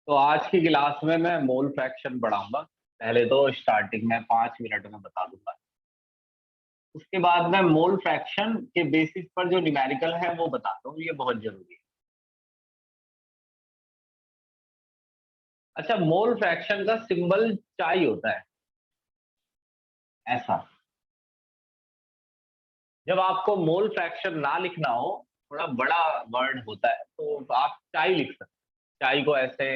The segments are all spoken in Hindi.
तो आज की क्लास में मैं मोल फ्रैक्शन पढ़ाऊंगा। पहले तो स्टार्टिंग में 5 मिनट में बता दूंगा। उसके बाद मैं मोल फ्रैक्शन के बेसिस पर जो न्यूमेरिकल है वो बताता हूँ, ये बहुत जरूरी है। अच्छा, मोल फ्रैक्शन का सिंबल चाई होता है ऐसा। जब आपको मोल फ्रैक्शन ना लिखना हो, थोड़ा बड़ा वर्ड होता है, तो आप चाई लिख सकते हैं। चाई को ऐसे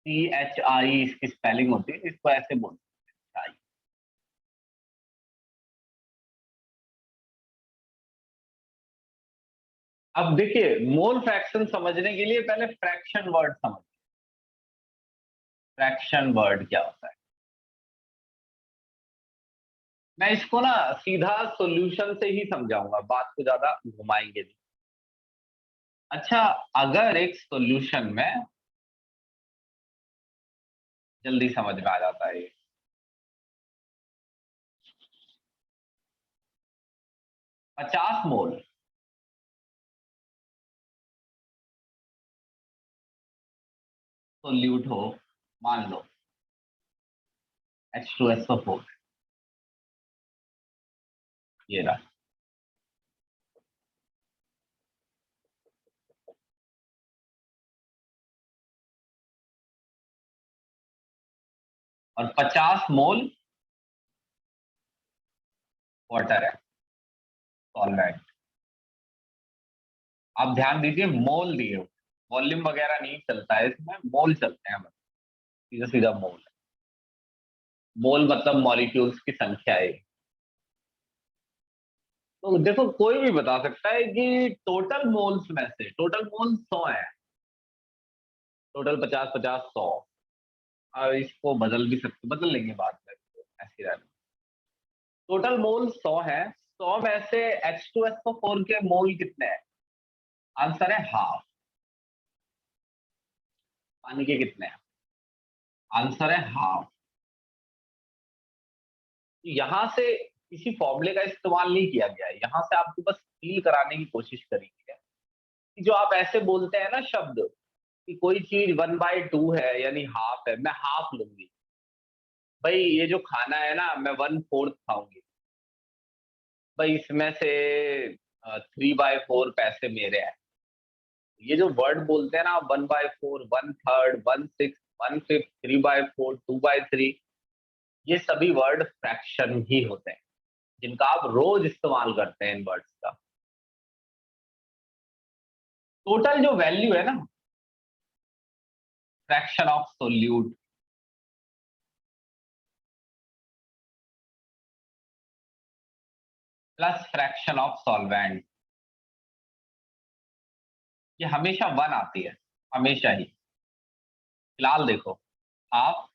CHI इसकी स्पेलिंग होती है, इसको ऐसे बोलते हैं चाई। अब देखिए, मोल फ्रैक्शन समझने के लिए पहले फ्रैक्शन वर्ड समझ। फ्रैक्शन वर्ड क्या होता है? मैं इसको ना सीधा सॉल्यूशन से ही समझाऊंगा, बात को ज्यादा घुमाएंगे नहीं। अच्छा, अगर एक सॉल्यूशन में, जल्दी समझ में आ जाता है ये। 50 मोल सोल्यूट हो, मान लो H2SO4, ये रहा। और 50 मोल वाटर है, सॉल्वेंट। आप ध्यान दीजिए, मोल दिए हो, वॉल्यूम वगैरह नहीं चलता है इसमें, मोल चलते हैं, बस सीधा सीधा मोल। मोल मतलब मॉलिक्यूल्स की संख्या है। तो देखो, कोई भी बता सकता है कि टोटल मोल्स में से, टोटल मोल्स 100 है, टोटल 50 50 100। और इसको बदल भी सकते, बदल लेंगे बाद में, तो ऐसे रहना। टोटल मोल 100 है, 100 में से H2SO4 के मोल कितने हैं? आंसर है हाफ। पानी के कितने हैं? आंसर है हाफ। यहां से किसी फॉर्मूले का इस्तेमाल नहीं किया गया है, यहां से आपको बस फील कराने की कोशिश करी है कि जो आप ऐसे बोलते हैं ना शब्द, कि कोई चीज 1/2 है यानी हाफ है, मैं हाफ लूंगी। भाई ये जो खाना है ना, मैं 1/4 खाऊंगी। भाई इसमें से 3/4 पैसे मेरे हैं। ये जो वर्ड बोलते हैं ना, 1/4, 1/3, 1/6, 1/5, 3/4, 2/3, ये सभी वर्ड फ्रैक्शन ही होते हैं, जिनका आप रोज इस्तेमाल करते हैं इन वर्ड्स का। टोटल जो वैल्यू है ना, fraction of solute plus fraction of solvent, ये हमेशा 1 आती है, हमेशा ही। फिलहाल देखो, half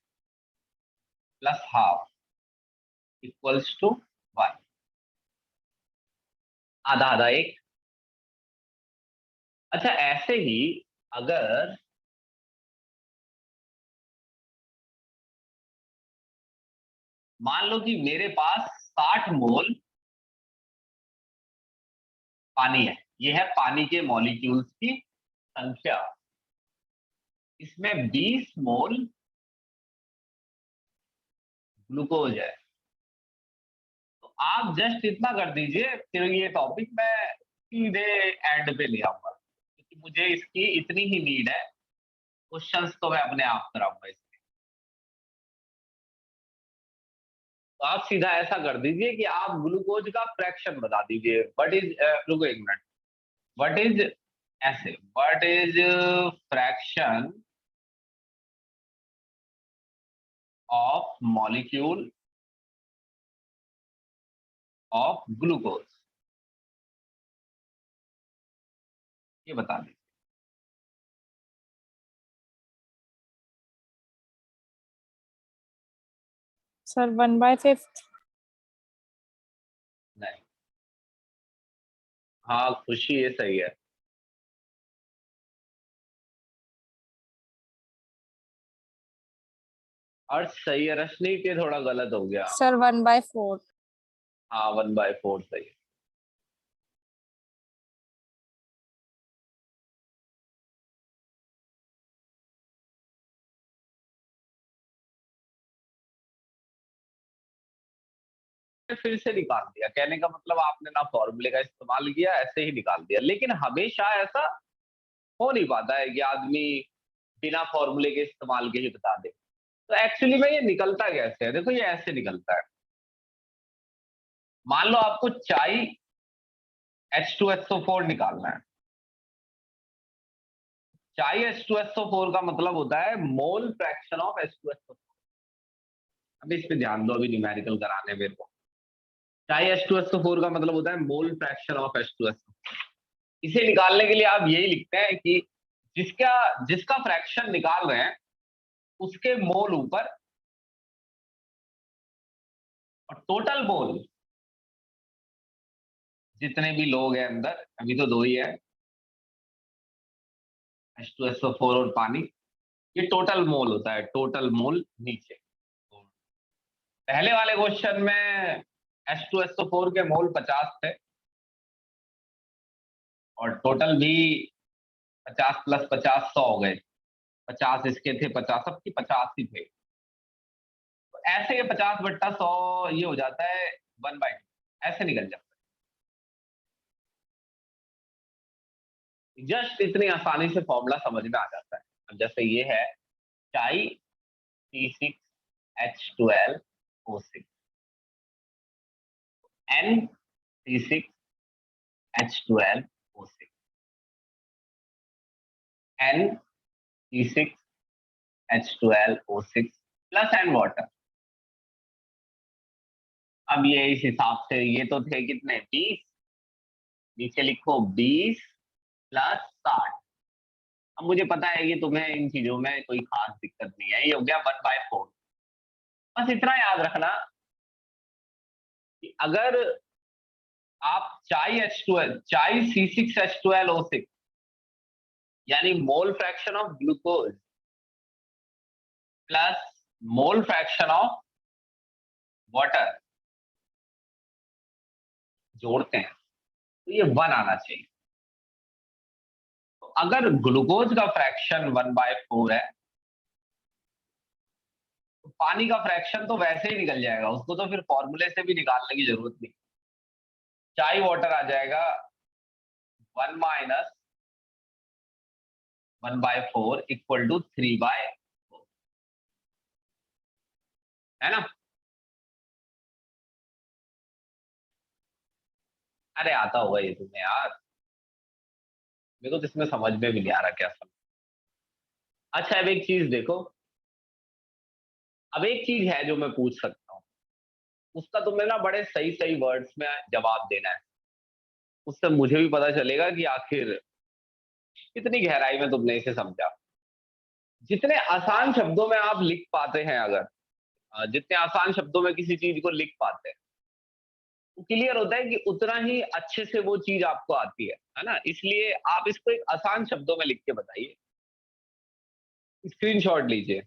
plus half equals to 1, आधा आधा एक। अच्छा, ऐसे ही अगर मान लो कि मेरे पास 60 मोल पानी है, ये है पानी के मॉलिक्यूल्स की संख्या। इसमें 20 मोल ग्लूकोज है। तो आप जस्ट इतना कर दीजिए, फिर ये टॉपिक मैं सीधे एंड पे ले आऊंगा, क्योंकि मुझे इसकी इतनी ही नीड है। क्वेश्चंस तो मैं अपने आप कराऊंगा इसके। तो आप सीधा ऐसा कर दीजिए कि आप ग्लूकोज का फ्रैक्शन बता दीजिए। व्हाट इज, रुको एक मिनट, व्हाट इज, ऐसे what is fraction of molecule of glucose, ये बता दीजिए। सर 1/5। नहीं, हाँ खुशी, ये सही है। और सही है, रश्मि के थोड़ा गलत हो गया। सर 1/4। हाँ, 1/4 सही है। फिर से निकाल दिया। कहने का मतलब आपने ना फॉर्मूले का इस्तेमाल किया, ऐसे ही निकाल दिया। लेकिन हमेशा ऐसा हो नहीं पाता है कि आदमी बिना फॉर्मूले के इस्तेमाल के ही बता दे। तो एक्चुअली में ये निकलता कैसे है? देखो ये ऐसे निकलता है। मान लो आपको चाय H2SO4 निकालना है। चाय H2SO4 का मतलब होता है मोल फ्रैक्शन ऑफ H2SO4। अब इस पे ध्यान दो, अभी न्यूमेरिकल कराने मेरे को। चाय H2SO4 का मतलब होता है मोल फ्रैक्शन ऑफ H2SO4। इसे निकालने के लिए आप यही लिखते हैं कि जिसका जिसका फ्रैक्शन निकाल रहे हैं उसके मोल ऊपर और टोटल मोल, जितने भी लोग हैं अंदर, अभी तो दो ही है, H2SO4 और पानी, ये टोटल मोल होता है। टोटल मोल नीचे। तो पहले वाले क्वेश्चन में H2SO4 के मोल 50 थे और टोटल भी 50 प्लस 50 100 हो गए। 50 इसके थे, 50 सबकी 50 ही थे। तो ऐसे ये 50/100 ये हो जाता है 1/2, ऐसे निकल जाता है। जस्ट इतनी आसानी से फॉर्मूला समझ में आ जाता है। अब जैसे ये है चाई C6H12O6 NC6H12O6 NC6H12O6 plus and water. अब ये इस हिसाब से ये तो थे कितने 20, नीचे लिखो 20 प्लस 60। अब मुझे पता है कि तुम्हें इन चीजों में कोई खास दिक्कत नहीं है, ये हो गया 1/4। बस इतना याद रखना कि अगर आप चाय C6H12O6 यानी mole fraction of glucose plus mole fraction of water जोड़ते हैं तो ये 1 आना चाहिए। तो अगर ग्लूकोज का फ्रैक्शन 1/4 है तो पानी का फ्रैक्शन तो वैसे ही निकल जाएगा, उसको तो फिर फॉर्मूले से भी निकालने की जरूरत नहीं। चाय वाटर आ जाएगा 1 माइनस 1/4 इक्वल टू 3/4, है ना? अरे आता होगा ये तुम्हें यार, मेरे को तो इसमें समझ में भी नहीं आ रहा क्या समझ। अच्छा अब एक चीज देखो, अब एक चीज है जो मैं पूछ सकता हूँ, उसका तुम्हें ना बड़े सही सही वर्ड्स में जवाब देना है। उससे मुझे भी पता चलेगा कि आखिर कितनी गहराई में तुमने इसे समझा। जितने आसान शब्दों में आप लिख पाते हैं, अगर जितने आसान शब्दों में किसी चीज को लिख पाते हैं, तो क्लियर होता है कि उतना ही अच्छे से वो चीज आपको आती है ना? इसलिए आप इसको एक आसान शब्दों में लिख के बताइए। स्क्रीनशॉट लीजिए।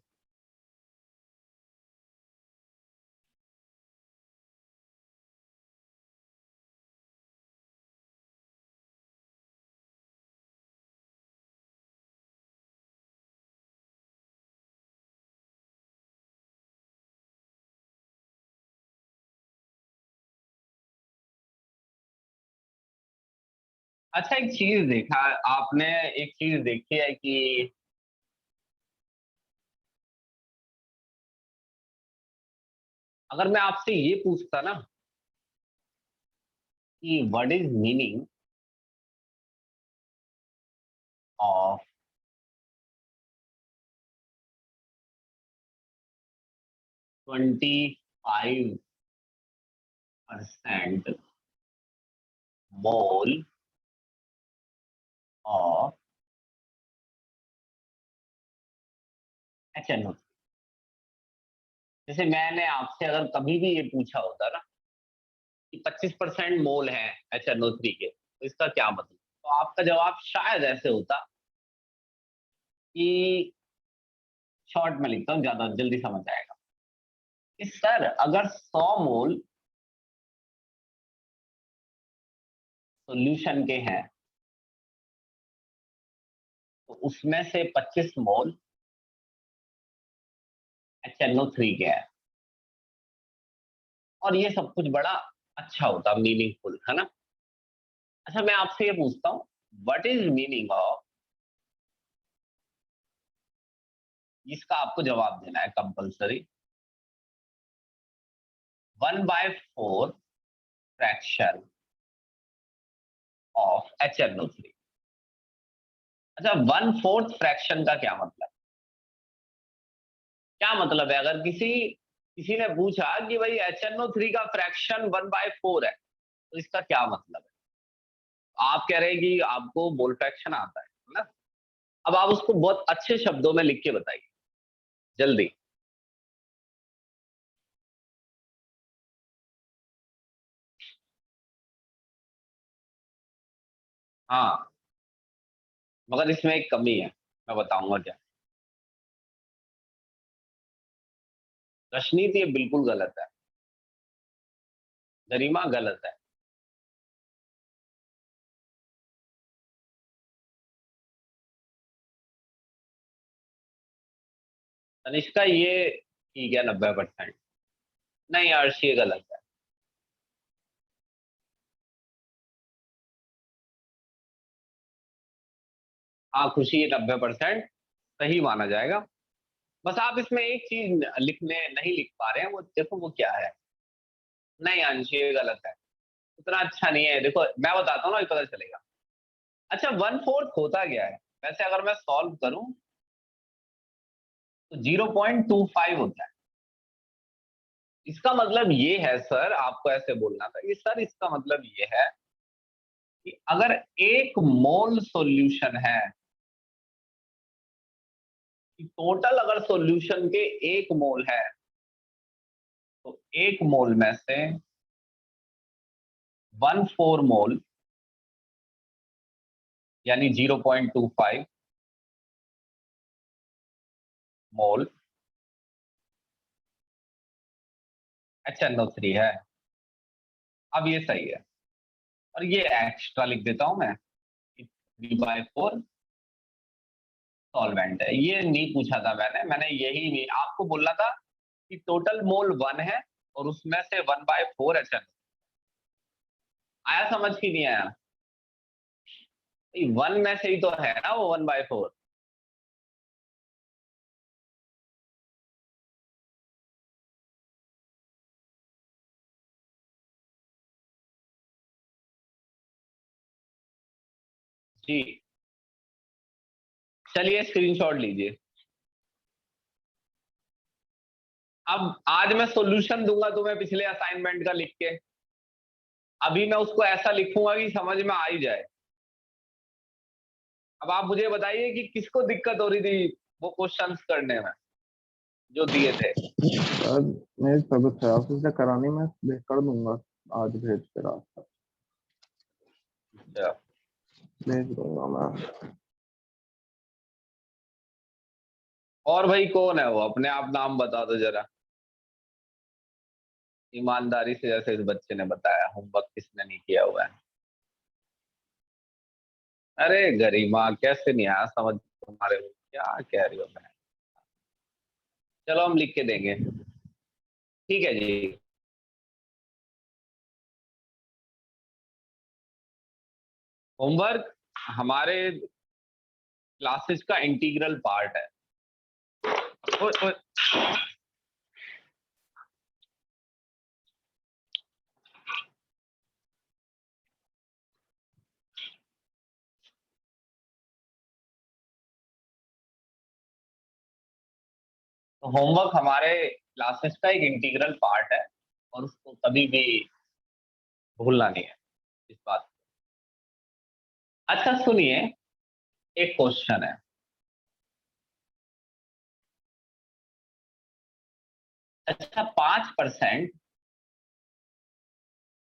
अच्छा एक चीज देखा आपने, एक चीज देखी है कि अगर मैं आपसे ये पूछता ना कि what is meaning of 25% mole of HNO, जैसे मैंने आपसे अगर कभी भी ये पूछा होता ना कि 25% मोल है HNO3 के, तो इसका क्या मतलब, तो आपका जवाब शायद ऐसे होता कि, शॉर्ट में लिखता हूँ ज्यादा जल्दी समझ आएगा, कि सर अगर 100 मोल सॉल्यूशन के हैं तो उसमें से 25 मोल HNO3 के हैं। और ये सब कुछ बड़ा अच्छा होता, मीनिंगफुल, है ना। अच्छा मैं आपसे ये पूछता हूँ, व्हाट इज मीनिंग ऑफ, इसका आपको जवाब देना है कंपल्सरी, 1/4 फ्रैक्शन ऑफ HNO3। अच्छा 1/4 फ्रैक्शन का क्या मतलब, क्या मतलब है, अगर किसी किसी ने पूछा कि भाई HNO3 का फ्रैक्शन 1/4 है, तो इसका क्या मतलब है। आप कह रहे हैं कि आपको मोल फ्रैक्शन आता है ना। अब आप उसको बहुत अच्छे शब्दों में लिख के बताइए, जल्दी। हाँ, मगर इसमें एक कमी है, मैं बताऊंगा क्या। रशनीत ये बिल्कुल गलत है, गरिमा गलत है। तनिष्का ये ठीक है, 90%। नहीं अर्श ये गलत है। हाँ खुशी, ये 90% सही माना जाएगा। बस आप इसमें एक चीज लिखने नहीं लिख पा रहे हैं, वो देखो वो क्या है। नहीं अंश ये गलत है, उतना अच्छा नहीं है, देखो मैं बताता हूँ ना, ये पता चलेगा। अच्छा 1/4 होता क्या है, वैसे अगर मैं सॉल्व करूं तो 0.25 होता है। इसका मतलब ये है सर, आपको ऐसे बोलना था कि सर इसका मतलब ये है कि अगर 1 मोल सॉल्यूशन है, कि टोटल अगर सॉल्यूशन के 1 मोल है, तो 1 मोल में से 1/4 मोल यानी 0.25 मोल HNO3 है। अब ये सही है, और ये एक्स्ट्रा लिख देता हूं मैं, 3/4 सॉल्वेंट है। ये नहीं पूछा था मैंने यही नहीं आपको बोलना था कि टोटल मोल 1 है और उसमें से 1/4 HNO। आया समझ की नहीं आया। 1 में से ही तो है ना वो 1/4। जी चलिए स्क्रीनशॉट लीजिए। अब आज मैं सॉल्यूशन दूंगा तुम्हें पिछले असाइनमेंट का लिख के, अभी मैं उसको ऐसा लिखूंगा कि समझ में आ ही जाए। अब आप मुझे बताइए कि किसको दिक्कत हो रही थी वो क्वेश्चंस करने में जो दिए थे। सर मेरी तबीयत खराब है, इसलिए करानी मैं कर दूंगा, आज भेज के रात तक अच्छा, भेज दूंगा मैं। और भाई कौन है वो, अपने आप नाम बता दो जरा, ईमानदारी से, जैसे इस बच्चे ने बताया होमवर्क किसने नहीं किया हुआ है। अरे गरिमा कैसे नहीं आया समझ तुम्हारे को, क्या कह रही हो मैं। चलो हम लिख के देंगे, ठीक है जी। होमवर्क हमारे क्लासेस का इंटीग्रल पार्ट है। ओए, ओए, तो होमवर्क हमारे क्लासेस का एक इंटीग्रल पार्ट है, और उसको कभी भी भूलना नहीं है इस बात को। अच्छा सुनिए, एक क्वेश्चन है। अच्छा 5%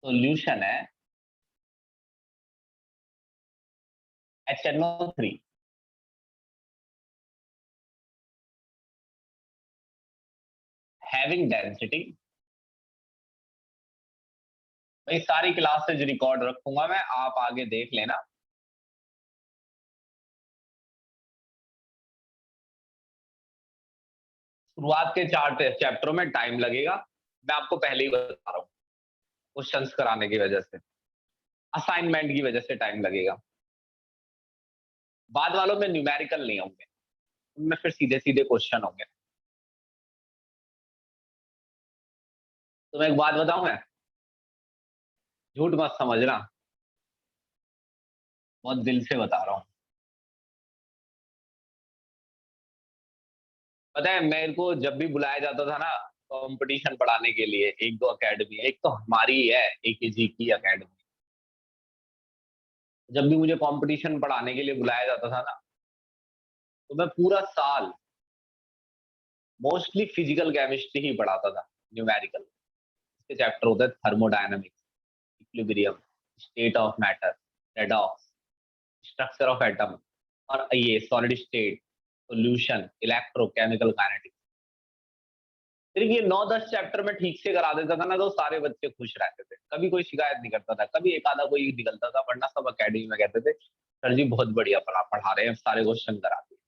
सोल्यूशन है HNO3, हैविंग डेंसिटी, भाई सारी क्लासेज रिकॉर्ड रखूंगा मैं, आप आगे देख लेना। शुरुआत के 4 चैप्टरों में टाइम लगेगा, मैं आपको पहले ही बता रहा हूँ, क्वेश्चंस कराने की वजह से, असाइनमेंट की वजह से टाइम लगेगा। बाद वालों में न्यूमेरिकल नहीं होंगे, उनमें फिर सीधे सीधे क्वेश्चन होंगे। तो मैं एक बात बताऊं, मैं झूठ मत समझना, बहुत दिल से बता रहा हूँ। पता है मेरे को जब भी बुलाया जाता था ना कंपटीशन पढ़ाने के लिए, एक दो एकेडमी, एक तो हमारी ही है एकेजी की एकेडमी, जब भी मुझे कंपटीशन पढ़ाने के लिए बुलाया जाता था ना, तो मैं पूरा साल मोस्टली फिजिकल केमिस्ट्री ही पढ़ाता था, न्यूमेरिकल। इसके चैप्टर होते हैं thermodynamics, equilibrium, state of matter, redox, structure of atom, और ये solid state, solution, electrochemical kinetics. फिर ये 9-10 चैप्टर में ठीक से करा देता था ना, तो सारे बच्चे खुश रहते थे, कभी कोई शिकायत नहीं करता था, कभी एक आधा कोई निकलता था, वरना सब एकेडमी में कहते थे सर जी बहुत बढ़िया पढ़ा रहे हैं, सारे क्वेश्चन कराते हैं।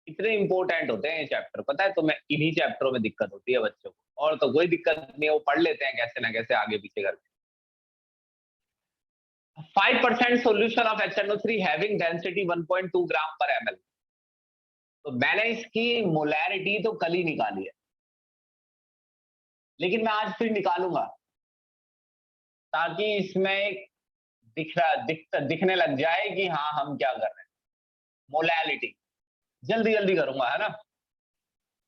इतने इंपॉर्टेंट होते हैं ये चैप्टर, पता है तुम्हें, इन्हीं चैप्टरों में दिक्कत होती है बच्चों को, और तो कोई दिक्कत नहीं है, वो पढ़ लेते हैं कैसे ना कैसे आगे पीछे करके। 5% solution of HNO3 having density 1.2 ग्राम पर ml। तो मैंने इसकी मोलैरिटी तो कल ही निकाली है, लेकिन मैं आज फिर निकालूंगा ताकि इसमें एक दिखने लग जाए कि हाँ हम क्या कर रहे हैं। मोलैलिटी जल्दी जल्दी करूंगा, है ना।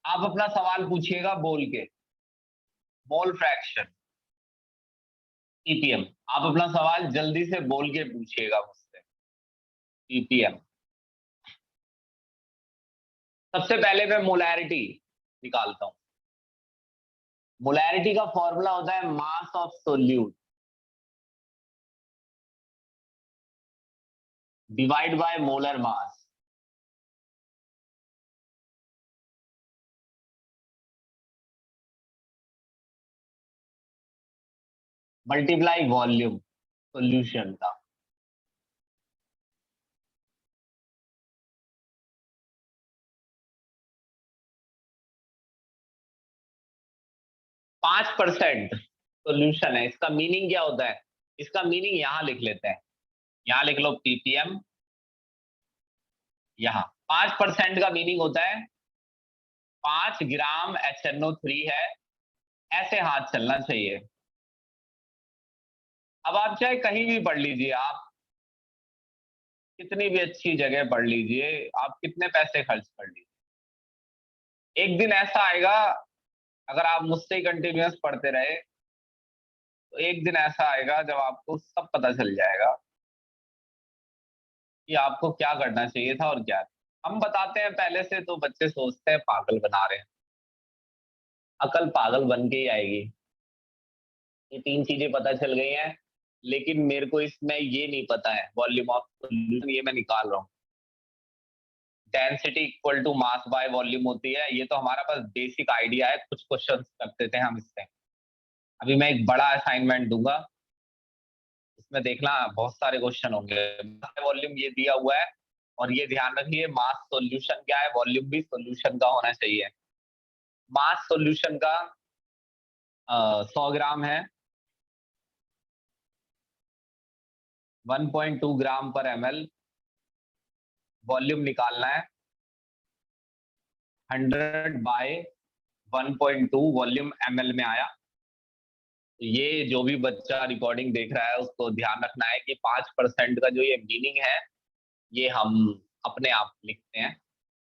आप अपना सवाल पूछिएगा बोल के, मोल फ्रैक्शन, ppm। आप अपना सवाल जल्दी से बोल के पूछिएगा मुझसे, ppm। सबसे पहले मैं मोलैरिटी निकालता हूं। मोलैरिटी का फॉर्मूला होता है mass of solute divide by molar mass. Multiply volume solution का। पांच परसेंट सोल्यूशन है, इसका मीनिंग क्या होता है, इसका मीनिंग यहां लिख लेते हैं, यहां लिख लो ppm। यहां 5% का मीनिंग होता है 5 ग्राम HNO3 है, ऐसे हाथ चलना चाहिए। अब आप चाहे कहीं भी पढ़ लीजिए, आप कितनी भी अच्छी जगह पढ़ लीजिए, आप कितने पैसे खर्च कर लीजिए, एक दिन ऐसा आएगा, अगर आप मुझसे ही कंटिन्यूअस पढ़ते रहे, तो एक दिन ऐसा आएगा जब आपको सब पता चल जाएगा कि आपको क्या करना चाहिए था और क्या नहीं। हम बताते हैं पहले से, तो बच्चे सोचते हैं पागल बना रहे हैं। अकल पागल बन के ही आएगी। ये 3 चीजें पता चल गई हैं, लेकिन मेरे को इसमें ये नहीं पता है वॉल्यूम ऑफ सॉल्यूशन, ये मैं निकाल रहा हूँ। Density equal to mass by volume होती है, ये तो हमारा पास बेसिक आइडिया है, कुछ क्वेश्चन करते थे हम इससे। अभी मैं एक बड़ा असाइनमेंट दूंगा, इसमें देखना बहुत सारे क्वेश्चन होंगे। वॉल्यूम ये दिया हुआ है, और ये ध्यान रखिए मास सॉल्यूशन क्या है, वॉल्यूम भी सॉल्यूशन का होना चाहिए। मास सॉल्यूशन का 100 ग्राम है, 1.2 ग्राम पर ml। वॉल्यूम निकालना है 100 बाय 1.2, वॉल्यूम ml में आया। ये जो भी बच्चा रिकॉर्डिंग देख रहा है उसको ध्यान रखना है कि 5% का जो ये मीनिंग है, ये हम अपने आप लिखते हैं।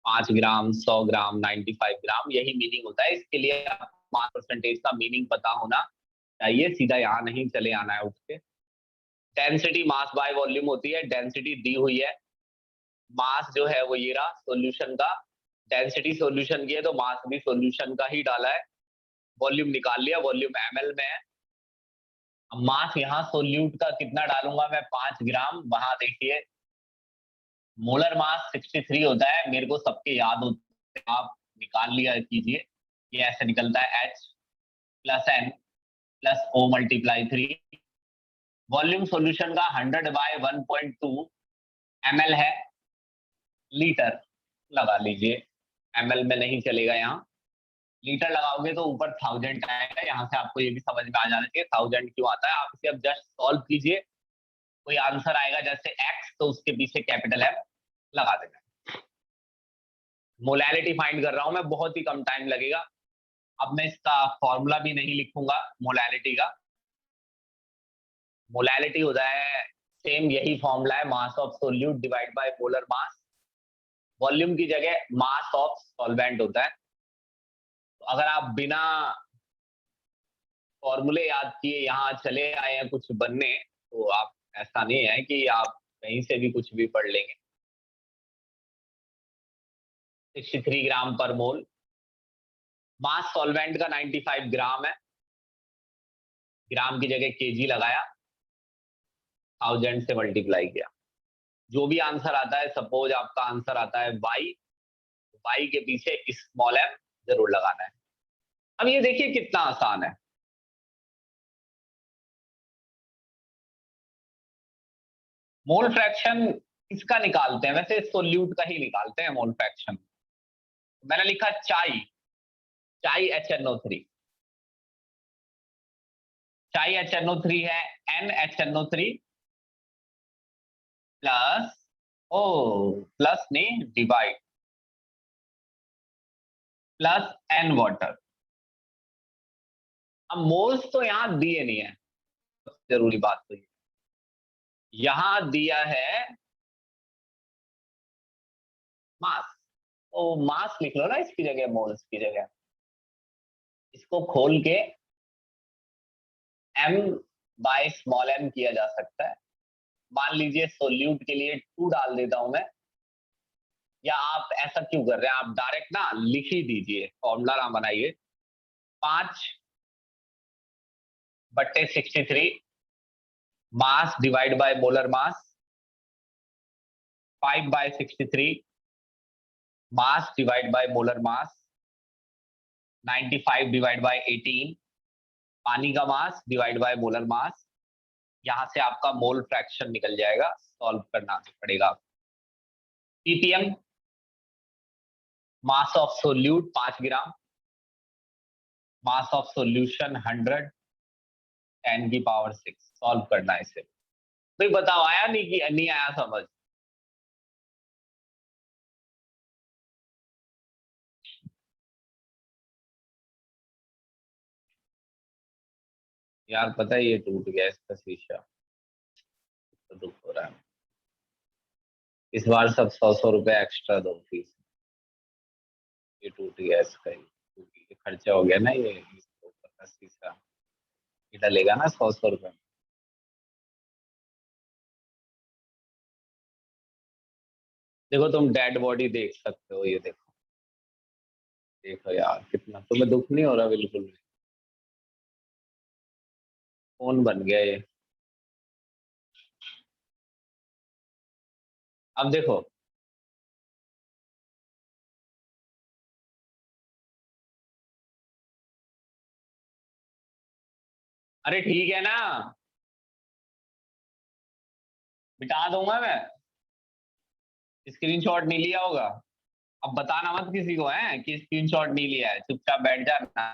5 ग्राम, 100 ग्राम, 95 ग्राम, यही मीनिंग होता है। इसके लिए 5% का मीनिंग पता होना चाहिए, सीधा यहाँ नहीं चले आना है उठ के। डेंसिटी मास बाय वॉल्यूम होती है, डेंसिटी दी हुई है, मास जो है वो ये रहा सॉल्यूशन का, डेंसिटी सॉल्यूशन की है तो मास भी सॉल्यूशन का ही डाला है। वॉल्यूम निकाल लिया, वॉल्यूम ml में है। अब मास यहाँ सोल्यूट का कितना डालूंगा मैं, 5 ग्राम। वहां देखिए मोलर मास 63 होता है, मेरे को सबके याद होते हैं, आप निकाल लिया कीजिए। ये ऐसे निकलता है H plus N plus O multiply 3। Volume solution का 100 बाय 1.2 ml है, लीटर लगा लीजिए, ml में नहीं चलेगा यहाँ। लीटर लगाओगे तो ऊपर 1000 आएगा। यहाँ से आपको ये भी समझ में आ जाना चाहिए 1000 क्यों आता है। आप इसे अब जस्ट सॉल्व कीजिए, कोई आंसर आएगा जैसे x तो उसके पीछे कैपिटल M लगा देना। मोलैलिटी फाइंड कर रहा हूं मैं, बहुत ही कम टाइम लगेगा। अब मैं इसका फॉर्मूला भी नहीं लिखूंगा मोलैलिटी का। मोलैलिटी होता है सेम यही फॉर्मूला है, mass of solute divide by molar mass. Volume की जगह मास ऑफ सॉल्वेंट होता है। तो अगर आप बिना फॉर्मूले याद किए यहाँ चले आए हैं कुछ बनने, तो आप ऐसा नहीं है कि आप कहीं से भी कुछ भी पढ़ लेंगे। 63 ग्राम पर मोल। मास सॉल्वेंट का 95 ग्राम है। ग्राम की जगह केजी लगाया, 1000 से मल्टीप्लाई किया। जो भी आंसर आता है, सपोज आपका आंसर आता है y, y के पीछे स्मॉल m जरूर लगाना है। अब ये देखिए कितना आसान है। मोल फ्रैक्शन किसका निकालते हैं? वैसे सोल्यूट का ही निकालते हैं मोल फ्रैक्शन। मैंने लिखा चाई, चाई HNO3। चाई HNO3 है NHNO3 प्लस, ओ प्लस नहीं डिवाइड, प्लस N वाटर। अब मोल्स तो यहां दिए नहीं है, जरूरी बात तो ये यहां दिया है मास, तो मास लिख लो ना इसकी जगह, मोल्स की जगह। इसको खोल के m बाय स्मॉल m किया जा सकता है। मान लीजिए सोल्यूट के लिए 2 डाल देता हूं मैं, या आप ऐसा क्यों कर रहे हैं, आप डायरेक्ट ना लिख ही दीजिए, फॉर्मूला ना बनाइए। 5/63 mass divide by molar mass, 5/63 mass divide by molar mass, 95 divide by 18 पानी का mass divide by molar mass. यहां से आपका मोल फ्रैक्शन निकल जाएगा, सॉल्व करना पड़ेगा। ppm mass of solute 5 gram, mass of solution 100, 10 की पावर 6। सॉल्व करना है इसे। तो बताओ आया नहीं कि नहीं आया समझ? यार पता है ये टूट गया इसका शीशा, तो दुख हो रहा है। इस बार सब 100 रुपए एक्स्ट्रा दो फीस। ये टूट गया इसका ही, क्योंकि ये खर्चा हो गया ना, ये इसके ऊपर का शीशा ये डलेगा ना 100 रुपए में। देखो तुम डेड बॉडी देख सकते हो, ये देखो, देखो यार कितना तुम्हें दुख नहीं हो रहा? बिल्कुल भी। कौन बन गया ये? अब देखो, अरे ठीक है ना, मिटा दूंगा मैं। स्क्रीनशॉट नहीं लिया होगा? अब बताना मत किसी को है कि स्क्रीनशॉट नहीं लिया है, चुपचाप बैठ जाना।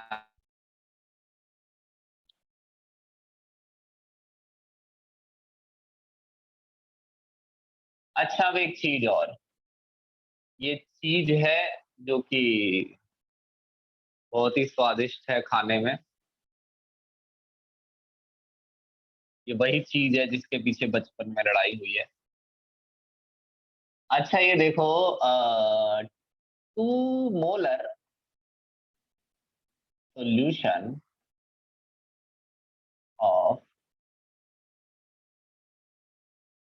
अच्छा अब एक चीज और, ये चीज है जो कि बहुत ही स्वादिष्ट है खाने में। ये वही चीज है जिसके पीछे बचपन में लड़ाई हुई है। अच्छा ये देखो, 2 molar solution of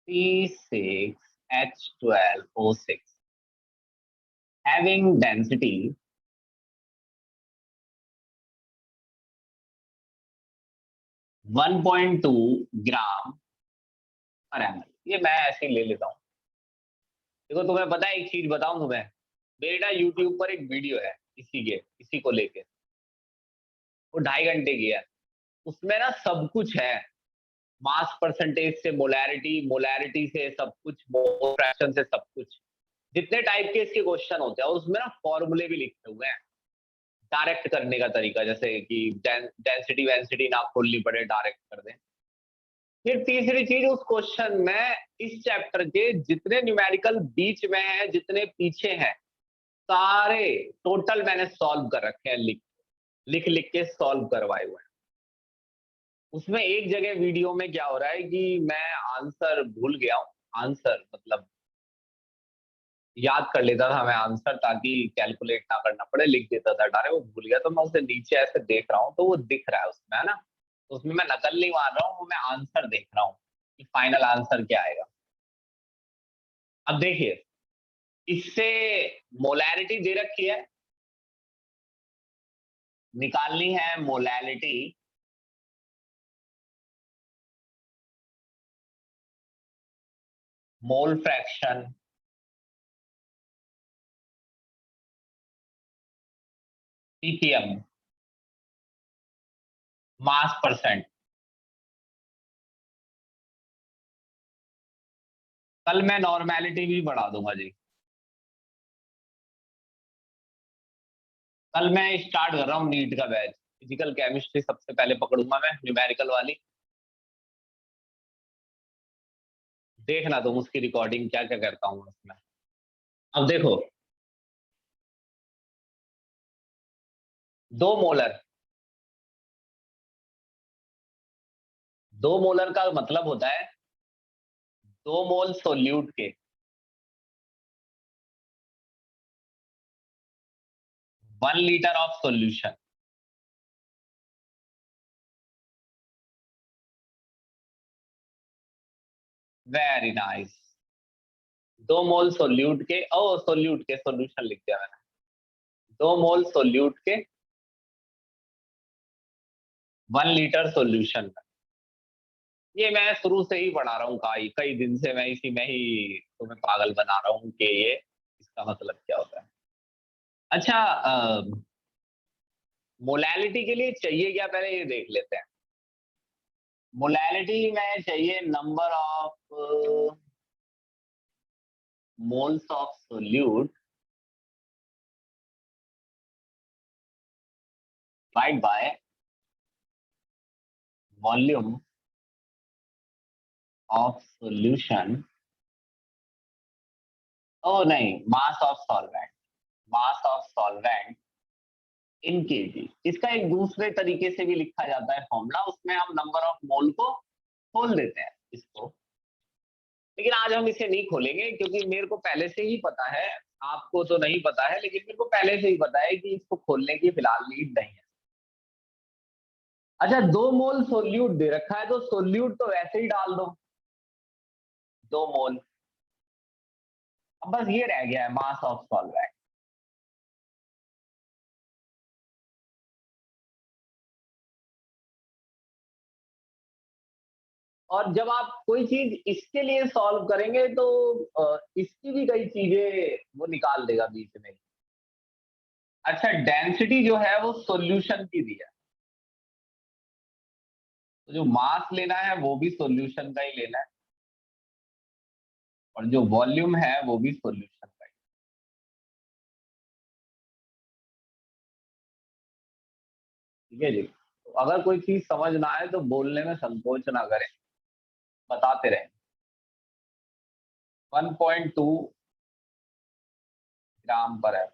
C6H12O6 having density 1.2 ग्राम पर ml। ये मैं ऐसे ही ले लेता हूँ। देखो तुम्हें पता है, एक चीज बताऊं तुम्हें, मेरा यूट्यूब पर एक वीडियो है इसी को लेके, वो 2.5 घंटे की है। उसमें ना सब कुछ है, मास परसेंटेज से मोलैरिटी, मोलैरिटी से सब कुछ, मोल फ्रैक्शन से सब कुछ, जितने टाइप के इसके क्वेश्चन होते हैं उसमें ना फॉर्मूले भी लिखे हुए हैं। डायरेक्ट करने का तरीका, जैसे कि डेंसिटी वेंसिटी ना खोलनी पड़े, डायरेक्ट कर दें। फिर तीसरी चीज, उस क्वेश्चन में इस चैप्टर के जितने न्यूमेरिकल बीच में है, जितने पीछे हैं, सारे टोटल मैंने सॉल्व कर रखे हैं, लिख लिख के सॉल्व करवाए हुए हैं। उसमें एक जगह वीडियो में क्या हो रहा है कि मैं आंसर भूल गया हूँ, आंसर मतलब याद कर लेता था मैं आंसर, ताकि कैलकुलेट ना करना पड़े, लिख देता था डायरेक्ट, वो भूल गया तो मैं उसे नीचे ऐसे देख रहा हूँ तो वो दिख रहा है उसमें, है ना। तो उसमें मैं नकल नहीं मार रहा हूँ, वो मैं आंसर देख रहा हूँ कि फाइनल आंसर क्या आएगा। अब देखिए, इससे मोलैरिटी दे रखी है, निकालनी है मोलैरिटी, मोल फ्रैक्शन, ppm, मास परसेंट। कल मैं नॉर्मेलिटी भी बढ़ा दूंगा जी। कल मैं स्टार्ट कर रहा हूँ नीट का बैच, फिजिकल केमिस्ट्री सबसे पहले पकड़ूंगा मैं, न्यूमेरिकल वाली। देखना तुम उसकी रिकॉर्डिंग क्या क्या करता हूँ उसमें। अब देखो, 2 मोलर, 2 मोलर का मतलब होता है 2 मोल सोल्यूट के 1 litre of solution. Very nice. 2 mole solute के, ओ सोल्यूट के, सॉल्यूशन लिख दिया मैंने। 2 मोल सोल्यूट के 1 लीटर सॉल्यूशन में। ये मैं शुरू से ही पढ़ा रहा हूँ, कई कई दिन से मैं इसी में ही तुम्हें पागल बना रहा हूँ कि ये इसका मतलब क्या होता है। अच्छा, मोलैलिटी के लिए चाहिए क्या, पहले ये देख लेते हैं। मोलैलिटी में चाहिए number of moles of solute divide by volume of solution, ओ नहीं, mass of solvent, mass of solvent in kg. इसका एक दूसरे तरीके से भी लिखा जाता है फॉर्मूला, उसमें हम नंबर ऑफ मोल को खोल देते हैं इसको, लेकिन आज हम इसे नहीं खोलेंगे क्योंकि मेरे को पहले से ही पता है, आपको तो नहीं पता है, लेकिन मेरे को पहले से ही पता है कि इसको खोलने की फिलहाल नीड नहीं है। अच्छा, 2 मोल सोल्यूट दे रखा है तो सोल्यूट तो वैसे ही डाल दो, 2 मोल। अब बस ये रह गया है मास ऑफ सॉल्वेंट। और जब आप कोई चीज इसके लिए सॉल्व करेंगे तो इसकी भी कई चीजें वो निकाल देगा बीच में। अच्छा, डेंसिटी जो है वो सॉल्यूशन की दी है, तो जो मास लेना है वो भी सॉल्यूशन का ही लेना है, और जो वॉल्यूम है वो भी सॉल्यूशन का ही। ठीक है जी। तो अगर कोई चीज समझ ना आए तो बोलने में संकोच ना करें, बताते रहें। 1.2 ग्राम पर है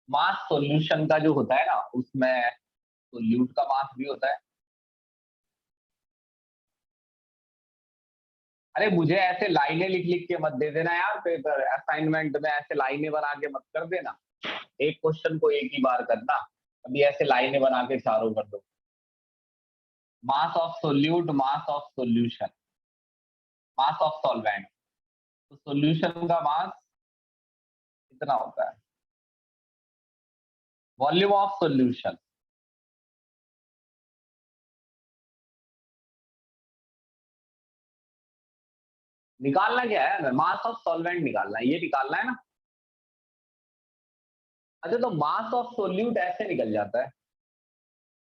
मास सॉल्यूशन का जो होता है ना, उसमें सोल्यूट का मास भी होता है। अरे मुझे ऐसे लाइनें लिख लिख के मत दे देना यार, पेपर असाइनमेंट में ऐसे लाइनें बना के मत कर देना। एक क्वेश्चन को एक ही बार करना, अभी ऐसे लाइनें बना के चारों कर दो। Mass of solute, mass of solution, mass of solvent, तो सोल्यूशन का मास कितना होता है, वॉल्यूम ऑफ सोल्यूशन। निकालना क्या है, मास ऑफ सॉल्वेंट निकालना है, ये निकालना है ना। अच्छा, तो मास ऑफ सोल्यूट ऐसे निकल जाता है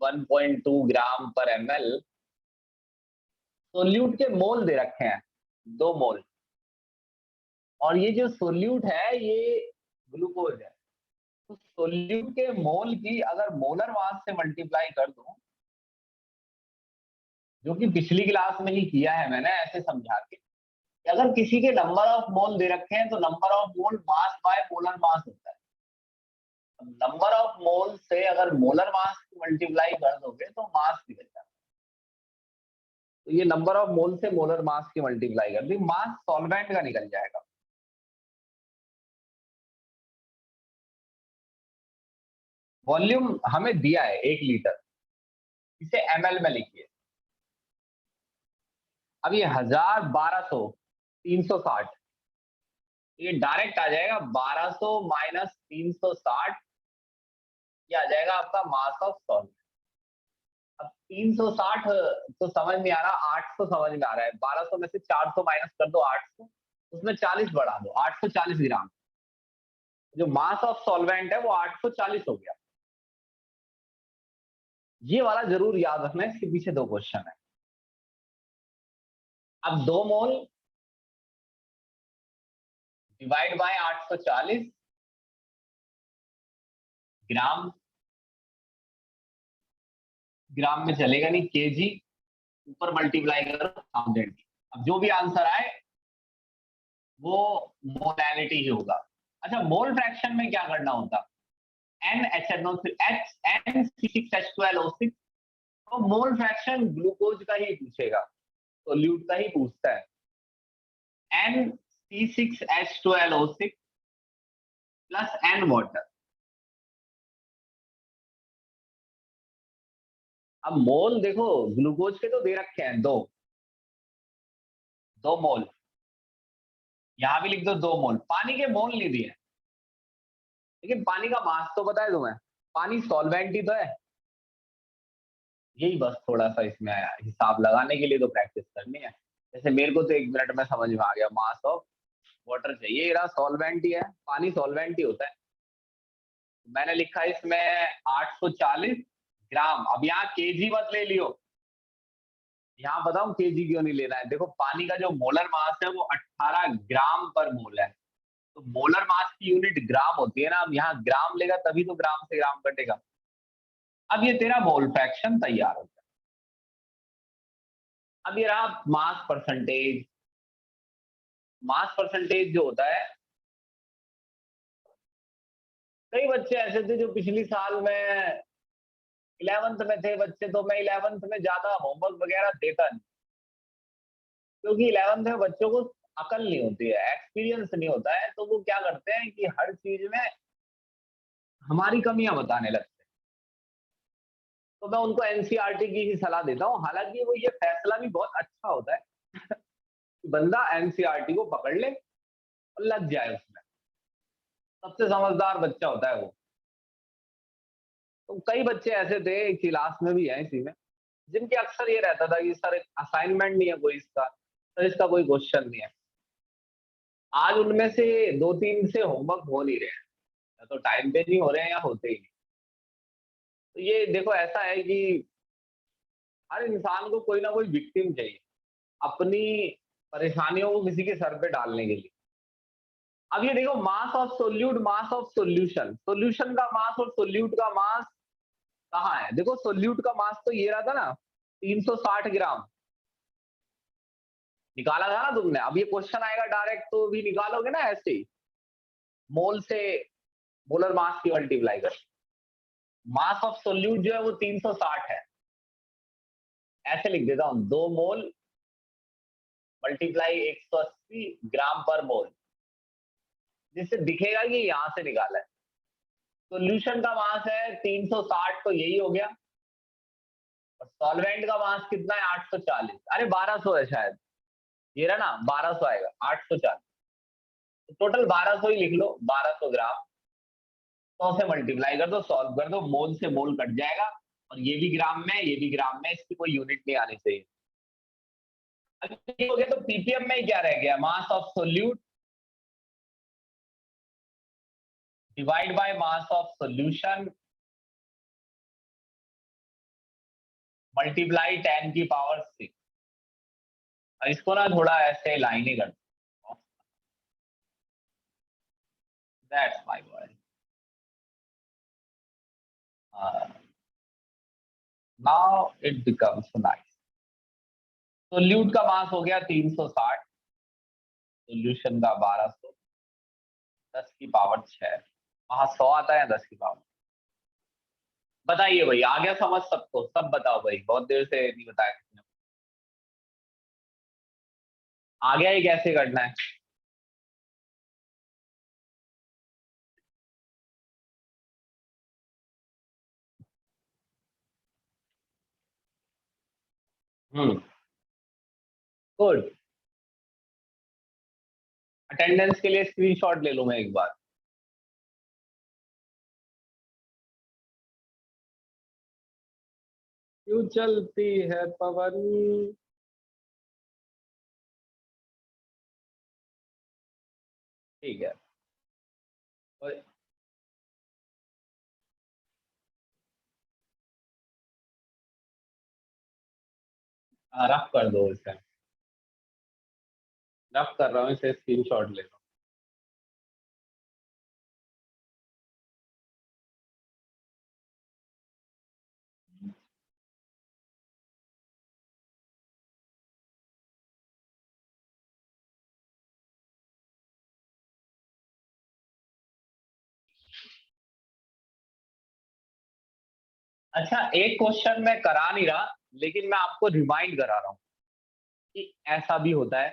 1.2 ग्राम पर ml। सोल्यूट के मोल दे रखे हैं 2 मोल, और ये जो सोल्यूट है ये ग्लूकोज है, तो सोल्यूट के मोल की अगर मोलर मास से मल्टीप्लाई कर दूं, जो कि पिछली क्लास में ही किया है मैंने ऐसे समझा के, कि अगर किसी के नंबर ऑफ मोल दे रखे हैं तो number of mole mass by molar mass होता है। नंबर ऑफ मोल से अगर मोलर मास मल्टीप्लाई कर दोगे तो मास निकल जाता है। तो ये नंबर ऑफ मोल से मोलर मास की मल्टीप्लाई कर दी, मास सॉल्वेंट का निकल जाएगा। वॉल्यूम हमें दिया है 1 लीटर, इसे ml में लिखिए। अब ये 1000, 1200, 360, ये डायरेक्ट आ जाएगा 1200 माइनस 360, ये आ जाएगा आपका मास ऑफ सॉल्वेंट। अब 360 तो समझ नहीं आ रहा, 800 समझ में आ रहा है। 1200 में से 400 माइनस कर दो 800, उसमें 40 बढ़ा दो, 840 ग्राम। जो मास ऑफ सॉल्वेंट है वो 840 हो गया। ये वाला जरूर याद रखना है, इसके पीछे 2 क्वेश्चन है। अब 2 मोल डिवाइड बाय 840 ग्राम, ग्राम में चलेगा नहीं, केजी, ऊपर मल्टीप्लाई करो 1000। अब जो भी आंसर आए वो मोलैलिटी ही होगा। अच्छा, मोल फ्रैक्शन में क्या करना होता? NH6H12O6, तो मोल फ्रैक्शन ग्लूकोज का ही पूछेगा, सोल्यूट का ही पूछता है। NC6H12O6 plus N water. अब मोल देखो, ग्लूकोज के तो दे रखे हैं 2 मोल, यहां भी लिख दो 2 मोल। पानी के मोल नहीं दिए, लेकिन पानी का मास तो पता है तुम्हें, पानी सॉल्वेंट ही तो है। यही बस थोड़ा सा इसमें हिसाब लगाने के लिए तो प्रैक्टिस करनी है। जैसे मेरे को तो 1 मिनट में समझ में आ गया, मास ऑफ वाटर चाहिए, ये रहा सॉल्वेंट ही है, पानी सॉल्वेंट ही होता है। मैंने लिखा इसमें 840 ग्राम। अब यहाँ केजी मत ले लियो, यहाँ बताऊं केजी क्यों नहीं लेना है। देखो पानी का जो मोलर मास है वो 18 ग्राम पर मोल है, तो मोलर मास की यूनिट ग्राम होती है ना। अब यहाँ ग्राम लेगा तभी तो ग्राम से ग्राम कटेगा। अब ये तेरा मोल फ्रैक्शन तैयार हो गया। अब ये रहा मास परसेंटेज। मास परसेंटेज जो होता है, कई बच्चे ऐसे थे जो पिछली साल में 11th में थे बच्चे, तो मैं 11th में ज्यादा होमवर्क वगैरह देता नहीं, क्योंकि 11th में बच्चों को अकल नहीं होती है, एक्सपीरियंस नहीं होता है, तो वो क्या करते हैं कि हर चीज में हमारी कमियां बताने लगते हैं। तो मैं उनको एनसीईआरटी की ही सलाह देता हूँ। हालांकि वो ये फैसला भी बहुत अच्छा होता है बंदा एनसीईआरटी को पकड़ ले और लग जाए उसमें, सबसे समझदार बच्चा होता है वो। तो कई बच्चे ऐसे थे, क्लास में भी है इसी में, जिनके अक्सर ये रहता था कि सर असाइनमेंट नहीं है कोई इसका, सर इसका कोई क्वेश्चन नहीं है। आज उनमें से 2-3 से होमवर्क हो नहीं रहे हैं, या तो टाइम पे नहीं हो रहे हैं या होते ही नहीं। तो ये देखो ऐसा है कि हर इंसान को कोई ना कोई विक्टिम चाहिए अपनी परेशानियों को किसी के सर पे डालने के लिए। अब ये देखो mass of solute, mass of solution, solution का मास और सोल्यूट का मास कहाँ है? देखो सोल्यूट का मास तो ये रहा था ना, 360 ग्राम निकाला था ना तुमने। अब ये क्वेश्चन आएगा डायरेक्ट तो भी निकालोगे ना ऐसे ही, मोल से मोलर मास की मल्टीप्लाई कर। मास ऑफ सोल्यूट जो है वो 360 है, ऐसे लिख देता हूं, 2 मोल मल्टीप्लाई 180 ग्राम पर मोल, जिससे दिखेगा कि यहां से निकाला है। सोल्यूशन का मास है 360, तो यही हो गया। और सॉल्वेंट का मास कितना है? 840, अरे 1200 है शायद, ये रहा ना 1200 आएगा, 840, तो टोटल 1200 ही लिख लो, 1200 ग्राम। 100 से मल्टीप्लाई कर दो, सॉल्व कर दो, मोल से मोल कट जाएगा, और ये भी ग्राम में, ये भी ग्राम में, इसकी कोई यूनिट नहीं आनी चाहिए। अगर ये हो गया तो पीपीएम में क्या रह गया? Mass of solute divide by mass of solution multiply 10⁶। इसको ना थोड़ा ऐसे लाइन ही कर दो, that's my boy. Now it becomes nice. Solute का मास हो गया 360, सोल्यूशन का 1200, 10⁻6। वहां 100 आता है 10⁻। बताइए भाई, आ गया समझ सबको? सब बताओ भाई, बहुत देर से नहीं बताया किसी ने। आ गया ये कैसे करना है? गुड। अटेंडेंस के लिए स्क्रीनशॉट ले लूं मैं एक बार। क्यों चलती है पवन। ठीक है। रफ कर दो इसे, रफ कर रहा हूँ इसे, स्क्रीनशॉट ले लो। अच्छा, एक क्वेश्चन मैं करा नहीं रहा, लेकिन मैं आपको रिमाइंड करा रहा हूँ कि ऐसा भी होता है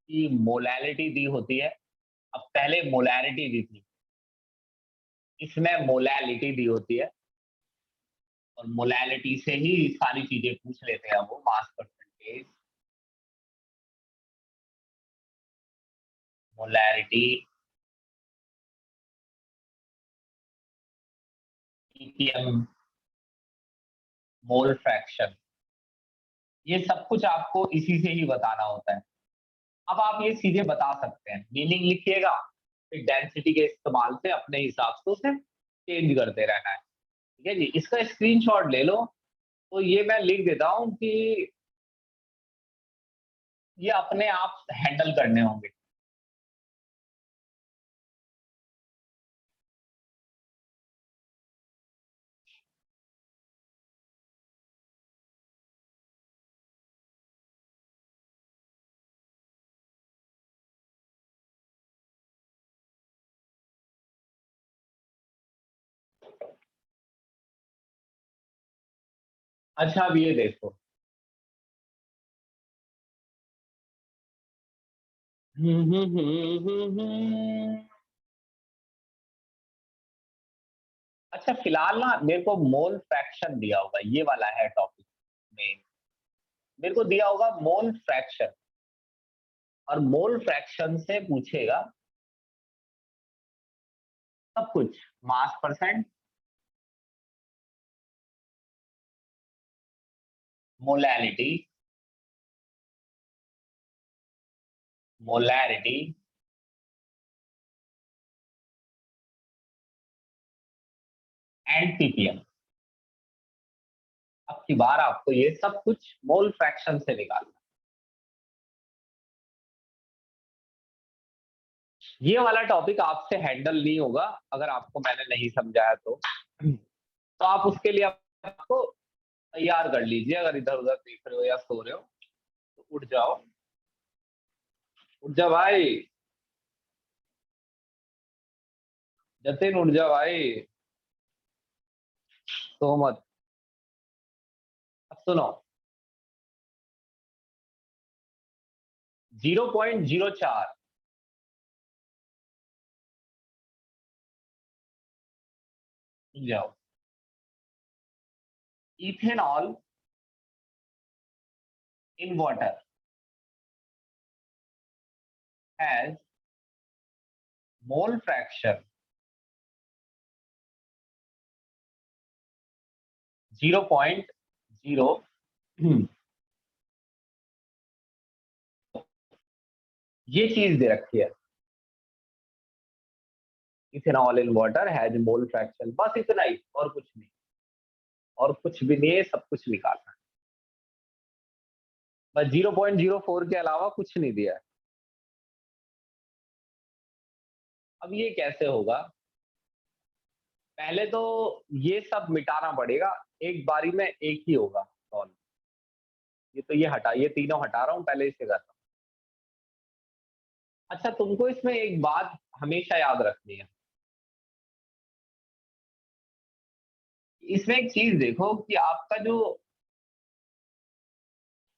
कि मोलैलिटी दी होती है। अब पहले मोलैरिटी दी थी, इसमें मोलैलिटी दी होती है, और मोलैलिटी से ही सारी चीजें पूछ लेते हैं वो, mass percentage, molarity, ppm, mole fraction, ये सब कुछ आपको इसी से ही बताना होता है। अब आप ये सीधे बता सकते हैं, मीनिंग लिखिएगा, फिर डेंसिटी के इस्तेमाल से अपने हिसाब से उसे चेंज करते रहना है। ठीक है जी, इसका स्क्रीनशॉट ले लो। तो ये मैं लिख देता हूं कि ये अपने आप हैंडल करने होंगे। अच्छा, अब ये देखो। अच्छा, फिलहाल ना मेरे को मोल फ्रैक्शन दिया होगा, ये वाला है टॉपिक में। मेरे को दिया होगा मोल फ्रैक्शन, और मोल फ्रैक्शन से पूछेगा सब कुछ, मास percent, molality, molarity, and ppm। अब की बार आपको ये सब कुछ मोल फ्रैक्शन से निकालना। ये वाला टॉपिक आपसे हैंडल नहीं होगा अगर आपको मैंने नहीं समझाया तो आप उसके लिए आपको तैयार कर लीजिए। अगर इधर उधर देख रहे हो या सो रहे हो तो उठ जाओ, उठ जा भाई, जतिन उठ जा भाई, सो मत। अब सुनो, 0.04, उठ जाओ। Ethanol in water has mole fraction 0.0। ये चीज दे रखी है, ethanol in water has mole fraction, बस इतना ही, और कुछ नहीं, और कुछ भी नहीं है, सब कुछ निकालना है। बस 0.04 के अलावा कुछ नहीं दिया है। अब ये कैसे होगा, पहले तो ये सब मिटाना पड़ेगा, एक बारी में एक ही होगा सॉल्व। ये तो ये तीनों हटा रहा हूं, पहले इसे करता हूं। अच्छा, तुमको इसमें एक बात हमेशा याद रखनी है, इसमें एक चीज देखो कि आपका जो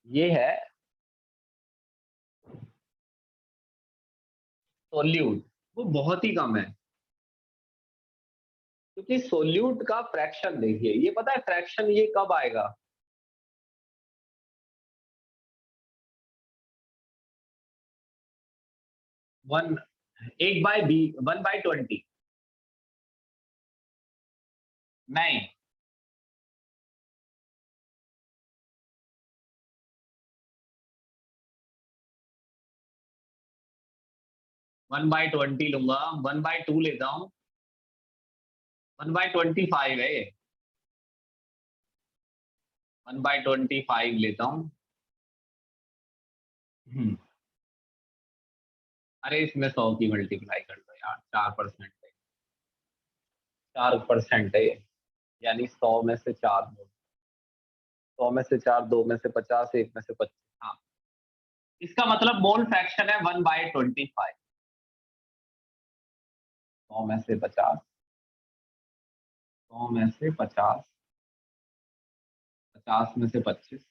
ये है सोल्यूट, वो बहुत ही कम है, क्योंकि सोल्यूट का फ्रैक्शन देखिए, ये पता है फ्रैक्शन ये कब आएगा, वन 1/20 नहीं, 1/20 लूंगा, 1/2 लेता हूँ, 1/25 है ये, 1/25 लेता हूँ। अरे इसमें 100 की मल्टीप्लाई कर दो यार, 4% है, 4% है ये, यानी 100 में से 4 दो, 100 में से 4, 2 में से 50, 1 में से 25, हाँ, इसका मतलब मोल फ्रैक्शन है 1/25। 100 में से 50, 100 में से 50, 50 में से 25,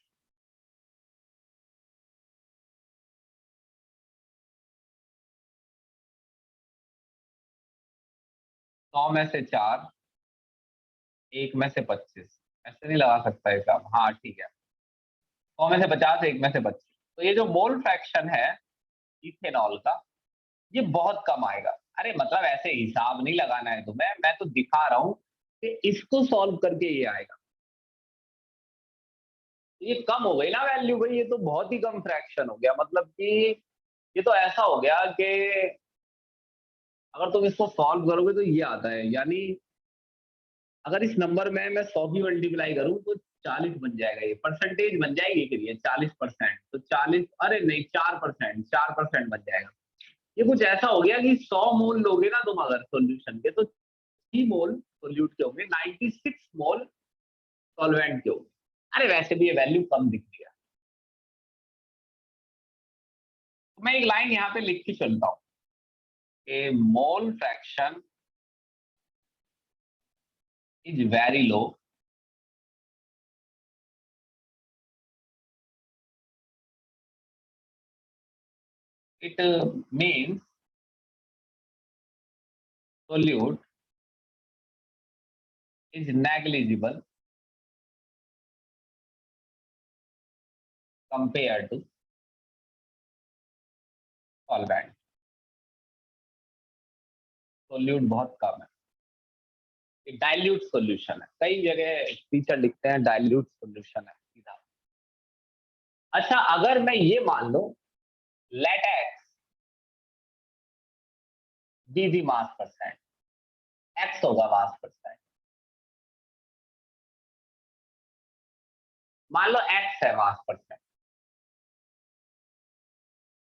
100 में से 4, 1 में से 25, ऐसे नहीं लगा सकता हिसाब, हाँ ठीक है, 100 में से 50, 1 में से 25, तो ये जो मोल फ्रैक्शन है इथेनॉल का, ये बहुत कम आएगा। अरे मतलब ऐसे हिसाब नहीं लगाना है तुम्हें, मैं तो दिखा रहा हूं कि इसको सॉल्व करके ये आएगा, ये कम हो गई ना वैल्यू भाई, ये तो बहुत ही कम फ्रैक्शन हो गया, मतलब कि ये तो ऐसा हो गया कि अगर तुम इसको सॉल्व करोगे तो ये आता है, यानी अगर इस नंबर में मैं 100 की मल्टीप्लाई करूं तो 40 बन जाएगा, ये परसेंटेज बन जाएगी फिर ये 40%, तो 40, अरे नहीं 4%, 4% बन जाएगा। ये कुछ ऐसा हो गया कि 100 मोल लोगे ना तुम अगर सॉल्यूशन के, तो 3 मोल सोल्यूट के होंगे, 96 मोल सॉल्वेंट के होंगे। अरे वैसे भी ये वैल्यू कम दिख रही है, तो मैं एक लाइन यहाँ पे लिख के चलता हूँ कि mole fraction is very low it means solute is negligible compared to solvent। Solute बहुत कम है, डाइल्यूट सॉल्यूशन है, कई जगह टीचर लिखते हैं डाइल्यूट सॉल्यूशन है सीधा। अच्छा अगर मैं ये मान लो लेटेक्स डीजी मास परसेंट, एक्स होगा मास परसेंट, मान लो एक्स है मास परसेंट,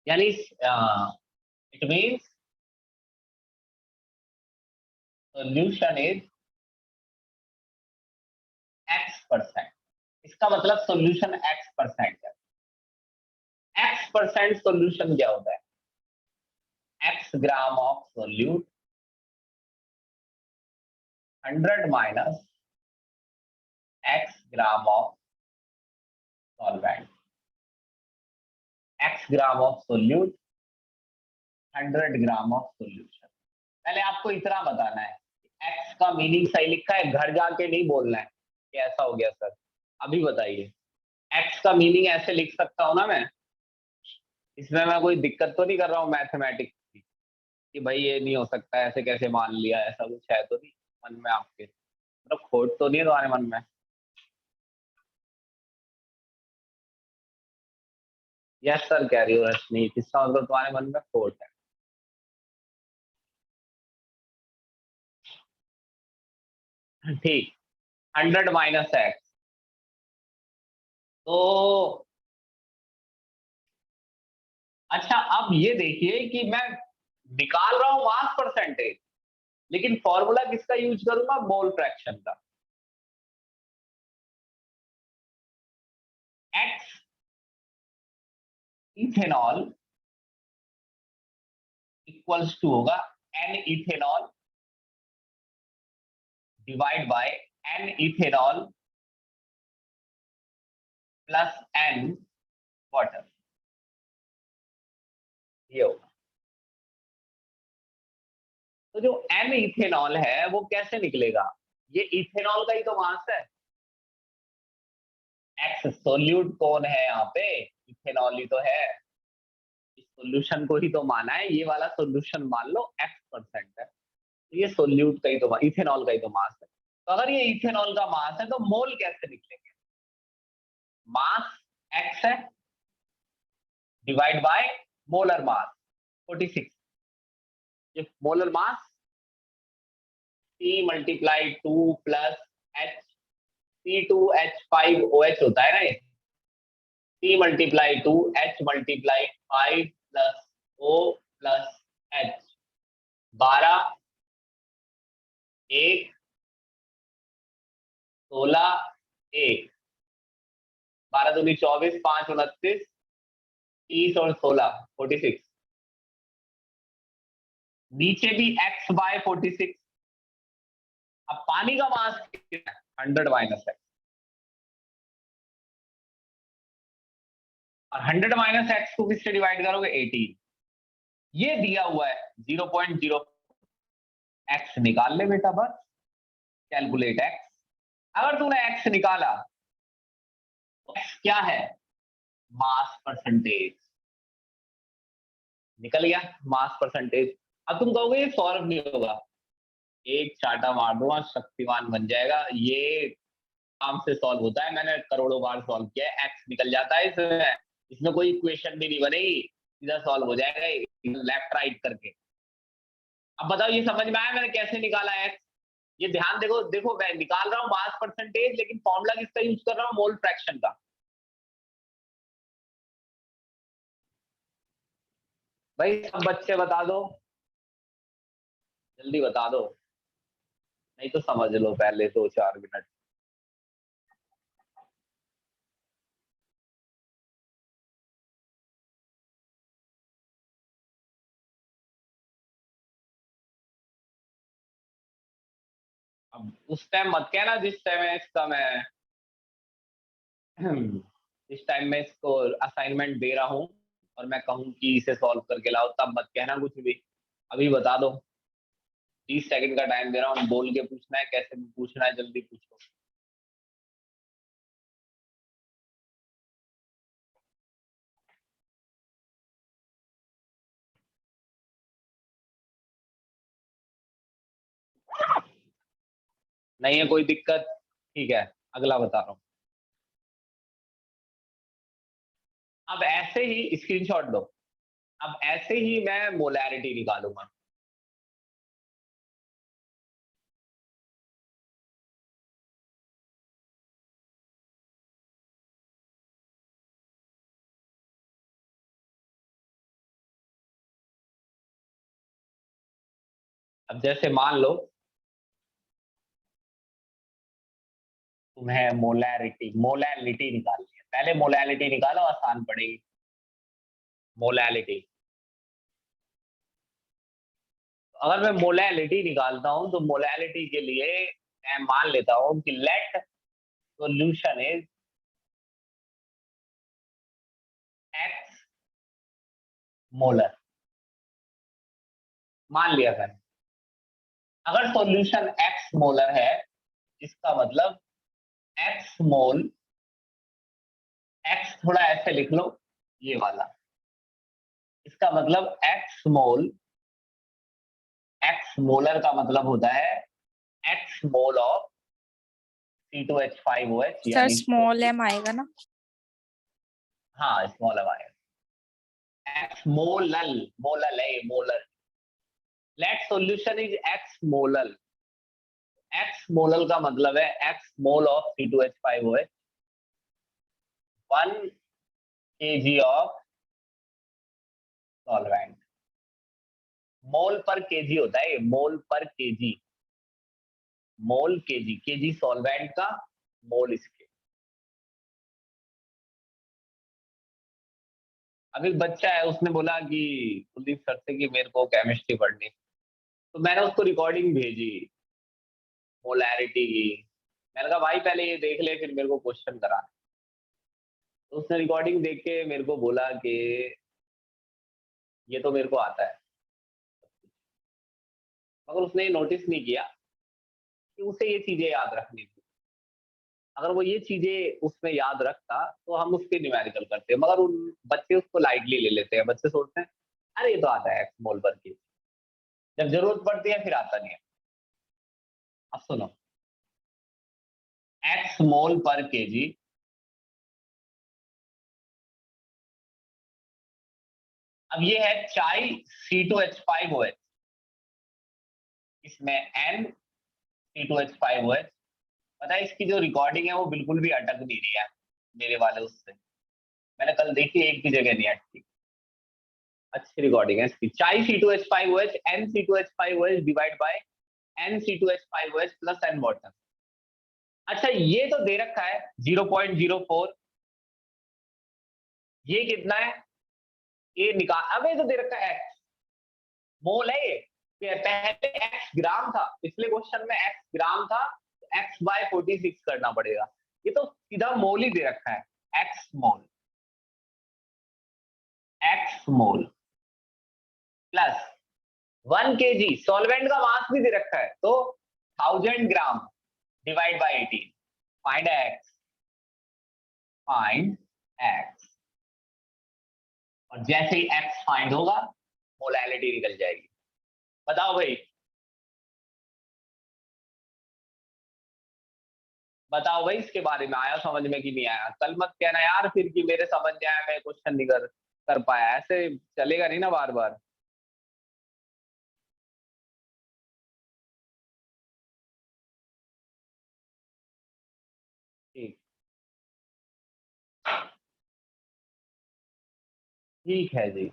यानी it means solution is x percent, इसका मतलब सॉल्यूशन एक्स परसेंट है। एक्स परसेंट सॉल्यूशन क्या होता है, x gram of solute 100 minus x gram of solvent, x gram of solute 100 gram of solution. पहले आपको इतना बताना है, एक्स का मीनिंग सही लिखा है, घर जाके नहीं बोलना है कि ऐसा हो गया सर, अभी बताइए। एक्स का मीनिंग ऐसे लिख सकता हूं ना मैं, इसमें मैं कोई दिक्कत तो नहीं कर रहा हूँ मैथमेटिक्स की कि भाई ये नहीं हो सकता, ऐसे कैसे मान लिया, ऐसा कुछ है तो नहीं मन में आपके, मतलब खोट तो नहीं है तुम्हारे मन में? यस सर कह रही हो रश्मि, इसका मतलब तुम्हारे मन में खोट है। ठीक, 100 माइनस एक्स, तो अच्छा अब ये देखिए कि मैं निकाल रहा हूं मास परसेंटेज, लेकिन फॉर्मूला किसका यूज करूंगा? मोल फ्रैक्शन का। एक्स इथेनॉल इक्वल्स टू होगा N ethanol divide by N ethanol plus N water, ये होगा। तो जो एन इथेनॉल है वो कैसे निकलेगा? ये इथेनॉल का ही तो मास है। एक्स सोल्यूट कौन है यहाँ पे? इथेनॉल ही तो है। इस सॉल्यूशन को ही तो माना है, ये वाला सॉल्यूशन मान लो एक्स परसेंट है, तो ये सोल्यूट का ही तो, इथेनॉल का ही तो मास है। तो अगर ये इथेनॉल का मास है तो मोल कैसे निकलेंगे? मास एक्स है डिवाइड बाय मोलर मास 46, ये molar mass C multiply 2 plus H C2H5OH होता है ना, ये C multiply 2 H multiply 5 plus O plus H 12 1 16 1 12 दूनी 24 5 29 30 और 16 46। नीचे भी x बाय 46। अब पानी का मास कितना है? 100 माइनस x, और 100 माइनस x को किससे डिवाइड करोगे? 18। ये दिया हुआ है 0.0। x निकाल ले बेटा, बस कैलकुलेट x। अगर तूने x निकाला तो x क्या है? Mass percentage. निकल गया मास परसेंटेज। अब तुम कहोगे ये सॉल्व नहीं होगा, एक चाटा मार दूंगा शक्तिमान बन जाएगा, ये काम से सॉल्व होता है, मैंने करोड़ों बार सॉल्व किया है, एक्स निकल जाता है इसमें, इसमें कोई इक्वेशन भी नहीं बनेगी, सीधा सॉल्व हो जाएगा लेफ्ट राइट करके। अब बताओ ये समझ में आया मैंने कैसे निकाला एक्स? ये ध्यान देखो, देखो मैं निकाल रहा हूँ मास परसेंटेज, लेकिन फॉर्मूला किसका यूज कर रहा हूँ? मोल फ्रैक्शन का। भाई सब बच्चे बता दो, जल्दी बता दो, नहीं तो समझ लो पहले 2-4 मिनट। अब उस टाइम मत कहना जिस टाइम इसका मैं इस टाइम में इसको असाइनमेंट दे रहा हूं और मैं कहूं कि इसे सॉल्व करके लाओ, तब मत कहना कुछ भी। अभी बता दो, 30 सेकंड का टाइम दे रहा हूँ, बोल के पूछना है, कैसे भी पूछना है, जल्दी पूछो। नहीं है कोई दिक्कत? ठीक है, अगला बता रहा हूँ। अब ऐसे ही स्क्रीनशॉट दो। अब ऐसे ही मैं मोलैरिटी निकालूंगा। अब जैसे मान लो तुम्हें मोलैलिटी निकालनी है, पहले मोलैलिटी निकालो, आसान पड़ेगी। मोलैलिटी, अगर मैं मोलैलिटी निकालता हूं तो मोलैलिटी के लिए मैं मान लेता हूं कि let solution is X molar. मान लिया मैंने। अगर सॉल्यूशन एक्स मोलर है, इसका मतलब एक्स मोल, एक्स थोड़ा ऐसे लिख लो ये वाला, इसका मतलब एक्स मोल, एक्स मोलर का मतलब होता है x mole of C2H5OH, sir यानी स्मॉल एम आएगा ना? हाँ स्मॉल एम आएगा। एक्स मोलल, मोलल है molar. Let solution is x molal. X molal का मतलब है x mole of C2H5OH, 1 kg of solvent. Mole पर केजी होता है ये, मोल पर kg, mole kg, kg solvent का, मोल इसके। अब एक बच्चा है, उसने बोला कि कुलदीप सर से कि मेरे को केमिस्ट्री पढ़नी, तो मैंने उसको रिकॉर्डिंग भेजी मोलैरिटी की। मैंने कहा भाई पहले ये देख ले, फिर मेरे को क्वेश्चन करा। तो उसने रिकॉर्डिंग देख के मेरे को बोला कि ये तो मेरे को आता है, मगर उसने ये नोटिस नहीं किया कि उसे ये चीजें याद रखनी थी। अगर वो ये चीजें उसमें याद रखता तो हम उसके न्यूमेरिकल करते, मगर उन बच्चे उसको लाइटली ले लेते हैं। बच्चे सोचते हैं अरे ये तो आता है एक्स मोल पर के, जब जरूरत पड़ती है फिर आता नहीं है। अब सुनो, एक्स मोल पर केजी, अब ये है चाय C2H5OH, इसमें N C2H5OH। पता है इसकी जो रिकॉर्डिंग है वो बिल्कुल भी अटक नहीं रही है मेरे वाले उससे, मैंने कल देखी, एक भी जगह नहीं अटकी, अच्छी रिकॉर्डिंग है इसकी। चाय C2H5OH NC2H5OH divide by NC2H5OH plus N water. अच्छा ये तो दे रखा है 0.04, ये कितना है, ये निकाल, अब ये तो दे रखा है एक्स मोल है ये पहले एक्स ग्राम था, पिछले क्वेश्चन में एक्स ग्राम था, तो एक्स बाय 46 करना पड़ेगा, ये तो सीधा मोल ही दे रखा है, एक्स मोल, एक्स मोल प्लस 1 kg, सॉल्वेंट का मास भी दे रखा है, तो 1000 gram divide by 18, find x, find x. और जैसे ही एक्स फाइंड होगा मोलैलिटी निकल जाएगी। बताओ भाई, बताओ भाई इसके बारे में आया समझ में कि नहीं आया? कल मत कहना यार फिर कि मेरे समझ में आया, मैं क्वेश्चन नहीं कर पाया, ऐसे चलेगा नहीं ना बार बार। ठीक, ठीक है जी।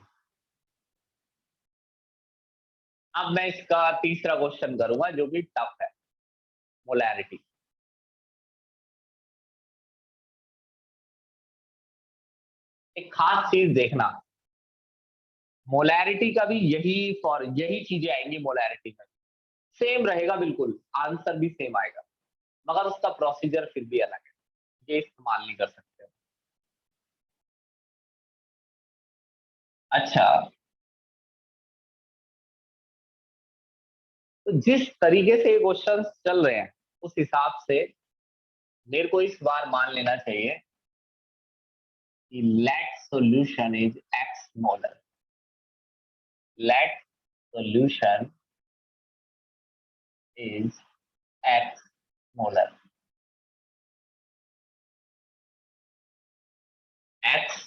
अब मैं इसका तीसरा क्वेश्चन करूंगा जो कि टफ है, मोलैरिटी। एक खास चीज देखना, मोलैरिटी का भी यही चीजें आएंगी मोलैरिटी में, सेम रहेगा बिल्कुल, आंसर भी सेम आएगा, मगर उसका प्रोसीजर फिर भी अलग है, ये इस्तेमाल नहीं कर सकते। अच्छा, तो जिस तरीके से ये क्वेश्चन चल रहे हैं उस हिसाब से मेरे को इस बार मान लेना चाहिए कि let solution is X molar, let solution is X molar. X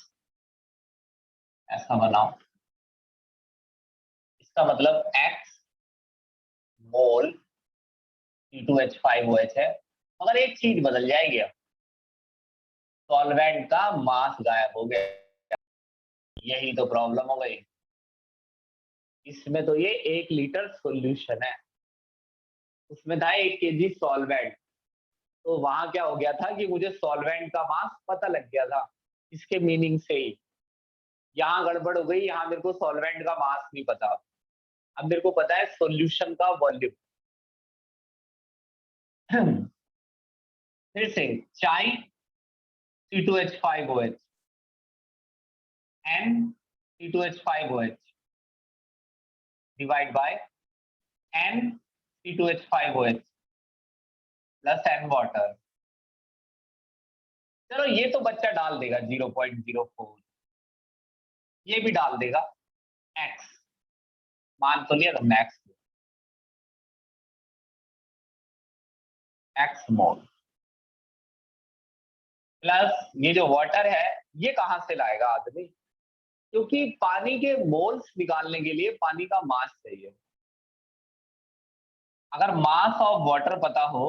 ऐसा बनाओ, इसका मतलब एक्स मोल C2H5OH है, मगर एक चीज बदल जाएगी, अब सॉल्वेंट का मास गायब हो गया, यही तो प्रॉब्लम हो गई। इसमें तो ये 1 लीटर सॉल्यूशन है, उसमें था 1 kg सॉल्वेंट, तो वहां क्या हो गया था कि मुझे सॉल्वेंट का मास पता लग गया था इसके मीनिंग से ही। यहाँ गड़बड़ हो गई, यहाँ मेरे को सॉल्वेंट का मास नहीं पता, अब मेरे को पता है सॉल्यूशन का वॉल्यूम। फिर से चाय C2H5OH N C2H5OH divide by N C2H5OH plus N water. चलो ये तो बच्चा डाल देगा 0.04, ये भी डाल देगा, x मान तो लिया तुमने, x मोल प्लस ये जो वाटर है ये कहां से लाएगा आदमी, क्योंकि पानी के मोल्स निकालने के लिए पानी का मास चाहिए। अगर मास ऑफ वाटर पता हो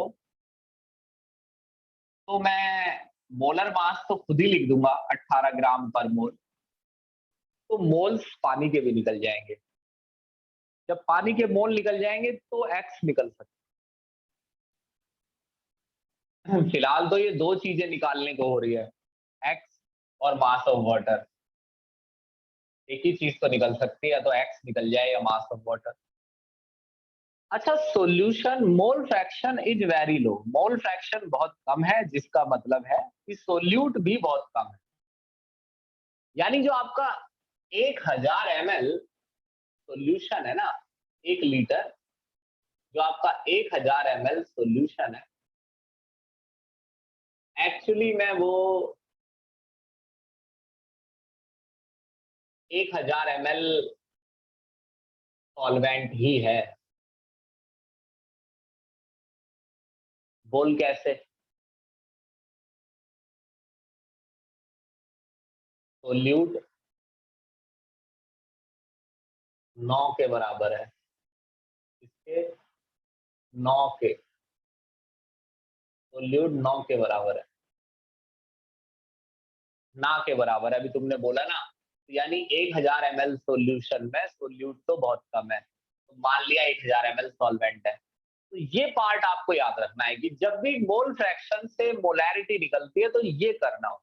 तो मैं मोलर मास तो खुद ही लिख दूंगा 18 ग्राम पर मोल, तो मोल्स पानी के भी निकल जाएंगे। जब पानी के मोल निकल जाएंगे तो x निकल सकते हैं। फिलहाल तो ये दो चीजें निकालने को हो रही है, x और मास ऑफ वाटर। एक ही चीज तो निकल सकती है, या तो x निकल जाए या मास ऑफ वाटर। अच्छा, solution mole fraction is very low, mole fraction बहुत कम है, जिसका मतलब है कि सोल्यूट भी बहुत कम है। यानी जो आपका 1000 ml सॉल्यूशन है ना, 1 लीटर, जो आपका 1000 ml सॉल्यूशन है, एक्चुअली में वो 1000 ml सॉल्वेंट ही है। बोल कैसे? सोल्यूट 9 के बराबर है, इसके 9 के, सोल्यूट 9 के बराबर है, ना के बराबर है। अभी तुमने बोला ना, तो यानी 1000 ml सॉल्यूशन में सोल्यूट तो बहुत कम है, तो मान लिया 1000 ml सॉल्वेंट है। तो ये पार्ट आपको याद रखना है कि जब भी मोल फ्रैक्शन से मोलैरिटी निकलती है तो ये करना हो,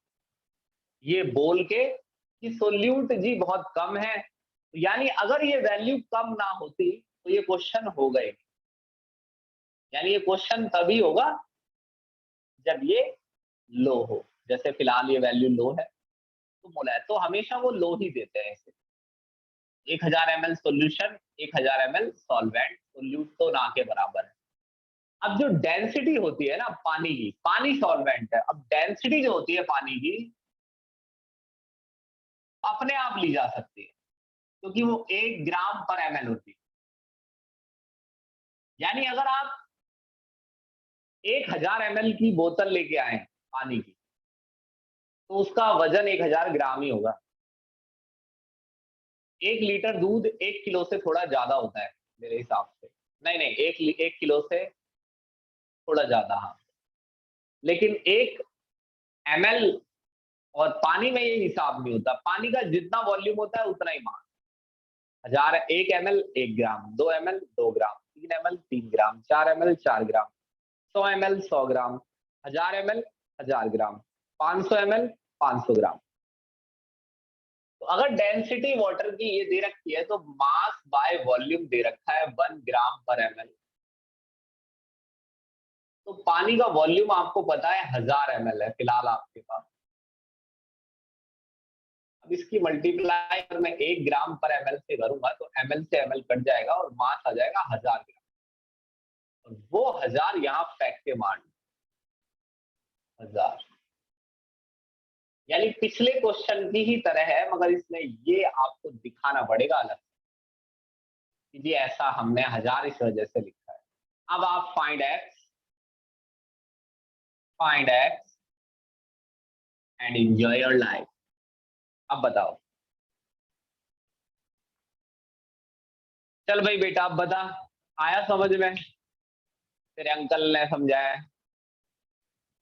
ये बोल के कि सोल्यूट जी बहुत कम है। यानी अगर ये वैल्यू कम ना होती तो ये क्वेश्चन होगा ही नहीं। यानी ये क्वेश्चन तभी होगा जब ये लो हो। जैसे फिलहाल ये वैल्यू लो है तो मोलैर, तो हमेशा वो लो ही देते हैं इसे। 1000 ml solution, 1000 ml solvent, solute तो ना के बराबर है। अब जो डेंसिटी होती है ना पानी की, पानी सॉल्वेंट है, अब डेंसिटी जो होती है पानी की अपने आप ली जा सकती है, क्योंकि वो 1 ग्राम पर ml होती है। यानी अगर आप 1000 ml की बोतल लेके आए पानी की, तो उसका वजन 1000 ग्राम ही होगा। 1 लीटर दूध 1 किलो से थोड़ा ज्यादा होता है मेरे हिसाब से। नहीं नहीं, 1 किलो से थोड़ा ज्यादा, हाँ। लेकिन 1 ml और पानी में ये हिसाब नहीं होता। पानी का जितना वॉल्यूम होता है उतना ही मास। 1 ml 1 ग्राम, 2 ml 2 ग्राम, 3 ml 3 ग्राम, 4 ml 4 ग्राम, 100 ml 100 ग्राम, 1000 ml 1000 ग्राम, 500 ml 500 ग्राम। तो अगर डेंसिटी वाटर की ये दे रखी है तो मास बाय वॉल्यूम दे रखा है 1 ग्राम पर ml। तो पानी का वॉल्यूम आपको पता है 1000 ml है फिलहाल आपके पास। अब इसकी मल्टीप्लाई अगर मैं 1 ग्राम पर ml से करूंगा तो ml से ml कट जाएगा और मास आ जाएगा 1000 ग्राम। और वो 1000 यहाँ फेंक के मार 1000। यानी पिछले क्वेश्चन की ही तरह है, मगर इसमें ये आपको दिखाना पड़ेगा अलग कि जी ऐसा हमने 1000 इस वजह से लिखा है। अब आप find x and enjoy your life. अब बताओ, चल भाई बेटा अब बता, आया समझ में? तेरे अंकल ने समझाया है,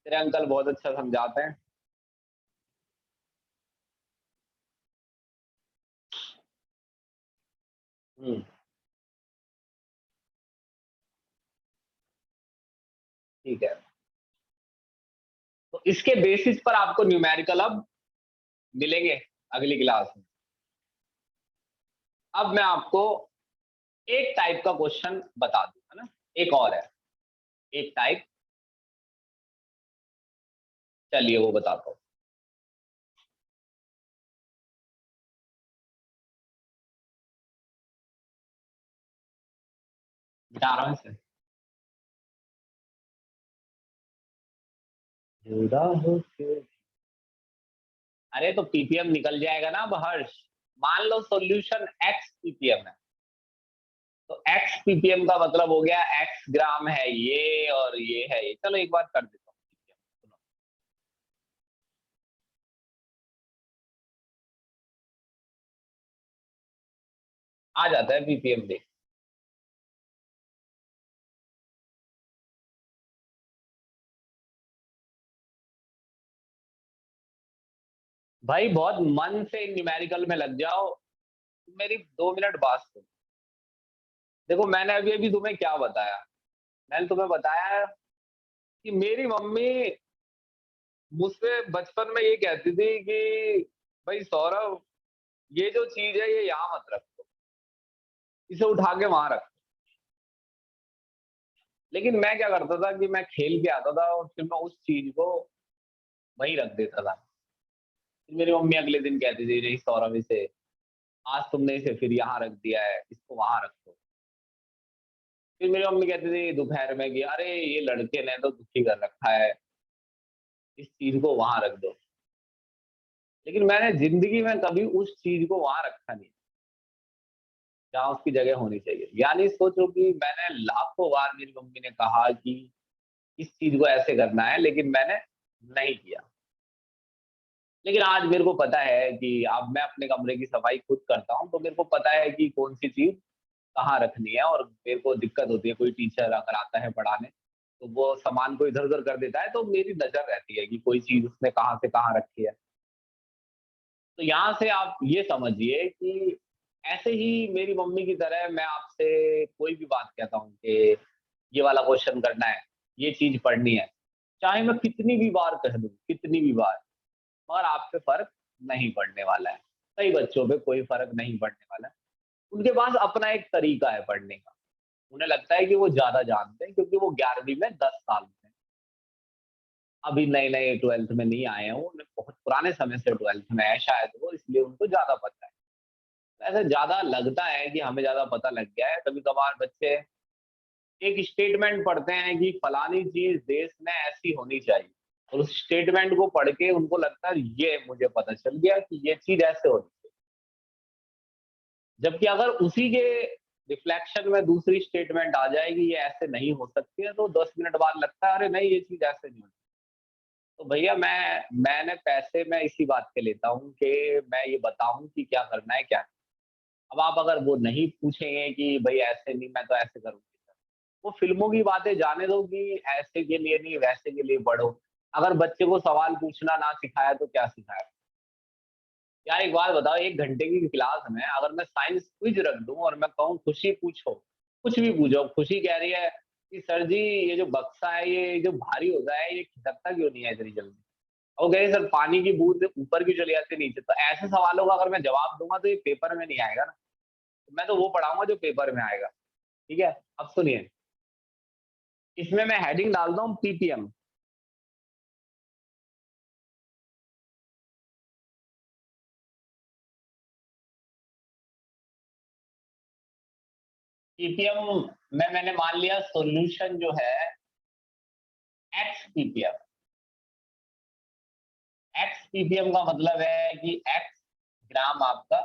तेरे अंकल बहुत अच्छा समझाते हैं। ठीक है, तो इसके बेसिस पर आपको न्यूमेरिकल अब मिलेंगे अगली क्लास में। अब मैं आपको एक टाइप का क्वेश्चन बता दूं, है ना, एक और है, एक टाइप, चलिए वो बताता हूं। बता रहा हूं इसे। जुदा होके, अरे तो पीपीएम निकल जाएगा ना अब हर्ष। मान लो सॉल्यूशन x पीपीएम है, तो x पीपीएम का मतलब हो गया x ग्राम है ये और ये है ये। चलो एक बार कर देता हूँ PPM, सुनो। आ जाता है पीपीएम देख। भाई बहुत मन से न्यूमेरिकल में लग जाओ, मेरी 2 मिनट बात सुनो। देखो मैंने अभी अभी तुम्हें क्या बताया, मैंने तुम्हें बताया कि मेरी मम्मी मुझसे बचपन में ये कहती थी कि भाई सौरभ, ये जो चीज है ये यहाँ मत रखो, इसे उठा के वहां रखो। लेकिन मैं क्या करता था कि मैं खेल के आता था और फिर मैं उस चीज को वहीं रख देता था। फिर मेरी मम्मी अगले दिन कहती थी, नहीं सौरभ, इसे आज तुमने इसे फिर यहाँ रख दिया है, इसको वहां रखो। फिर मेरी मम्मी कहती थी दोपहर में कि अरे ये लड़के ने तो दुखी कर रखा है, इस चीज को वहां रख दो। लेकिन मैंने जिंदगी में कभी उस चीज को वहां रखा नहीं जहाँ उसकी जगह होनी चाहिए। यानी सोचो कि मैंने लाखों बार मेरी मम्मी ने कहा कि इस चीज को ऐसे करना है, लेकिन मैंने नहीं किया। लेकिन आज मेरे को पता है कि अब मैं अपने कमरे की सफाई खुद करता हूँ, तो मेरे को पता है कि कौन सी चीज कहाँ रखनी है। और मेरे को दिक्कत होती है, कोई टीचर अगर आता है पढ़ाने तो वो सामान को इधर उधर कर देता है, तो मेरी नजर रहती है कि कोई चीज उसने कहाँ से कहाँ रखी है। तो यहाँ से आप ये समझिए कि ऐसे ही मेरी मम्मी की तरह मैं आपसे कोई भी बात कहता हूँ कि ये वाला क्वेश्चन करना है, ये चीज पढ़नी है, चाहे मैं कितनी भी बार कह दूं, कितनी भी बार, मगर आप पे फर्क नहीं पड़ने वाला है। कई बच्चों पे कोई फर्क नहीं पड़ने वाला है। उनके पास अपना एक तरीका है पढ़ने का। उन्हें लगता है कि वो ज्यादा जानते हैं क्योंकि वो 11वीं में 10 साल में, अभी नए नए 12th में नहीं आए हैं, वो बहुत पुराने समय से 12th में है शायद वो, इसलिए उनको ज्यादा पता है। ऐसे ज्यादा लगता है कि हमें ज्यादा पता लग गया है। कभी कभार बच्चे एक स्टेटमेंट पढ़ते हैं कि फलानी चीज देश में ऐसी होनी चाहिए, और उस स्टेटमेंट को पढ़ के उनको लगता है ये मुझे पता चल गया कि ये चीज ऐसे होनी चाहिए। जबकि अगर उसी के रिफ्लेक्शन में दूसरी स्टेटमेंट आ जाएगी ये ऐसे नहीं हो सकती है, तो 10 मिनट बाद लगता है अरे नहीं ये चीज ऐसे नहीं होती। तो भैया मैंने पैसे मैं इसी बात के लेता हूँ कि मैं ये बताऊं कि क्या करना है क्या नहीं। अब आप अगर वो नहीं पूछेंगे कि भाई ऐसे नहीं, मैं तो ऐसे करूंगी, वो फिल्मों की बातें जाने दो कि ऐसे के लिए नहीं वैसे के लिए पढ़ो। अगर बच्चे को सवाल पूछना ना सिखाया तो क्या सिखाया। यार एक बात बताओ, 1 घंटे की क्लास में अगर मैं साइंस क्विज रख दूं और मैं कहूँ खुशी पूछो, कुछ भी पूछो, खुशी कह रही है कि सर जी ये जो बक्सा है ये जो भारी होता है ये खिसकता क्यों नहीं है इतनी जल्दी। और कह रही सर पानी की बूंद ऊपर क्यों चली जाती है नीचे। तो ऐसे सवालों का अगर मैं जवाब दूंगा तो ये पेपर में नहीं आएगा ना। तो मैं तो वो पढ़ाऊंगा जो पेपर में आएगा। ठीक है, अब सुनिए, इसमें मैं हेडिंग डालता हूँ पीपीएम। पीपीएम में मैंने मान लिया सॉल्यूशन जो है एक्स पीपीएम। एक्स पीपीएम का मतलब है कि एक्स ग्राम आपका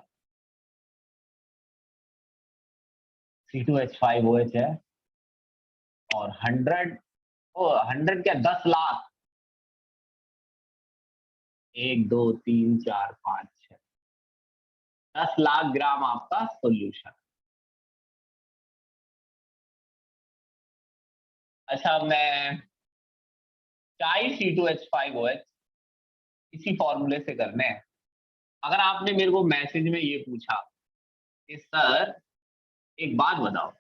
C2H5OH है, और 100 क्या 10 लाख, 1 2 3 4 5 6, 10 लाख ग्राम आपका सॉल्यूशन। अच्छा, मैं C2H5OH इसी फॉर्मूले से करने हैं। अगर आपने मेरे को मैसेज में ये पूछा कि सर एक बात बताओ,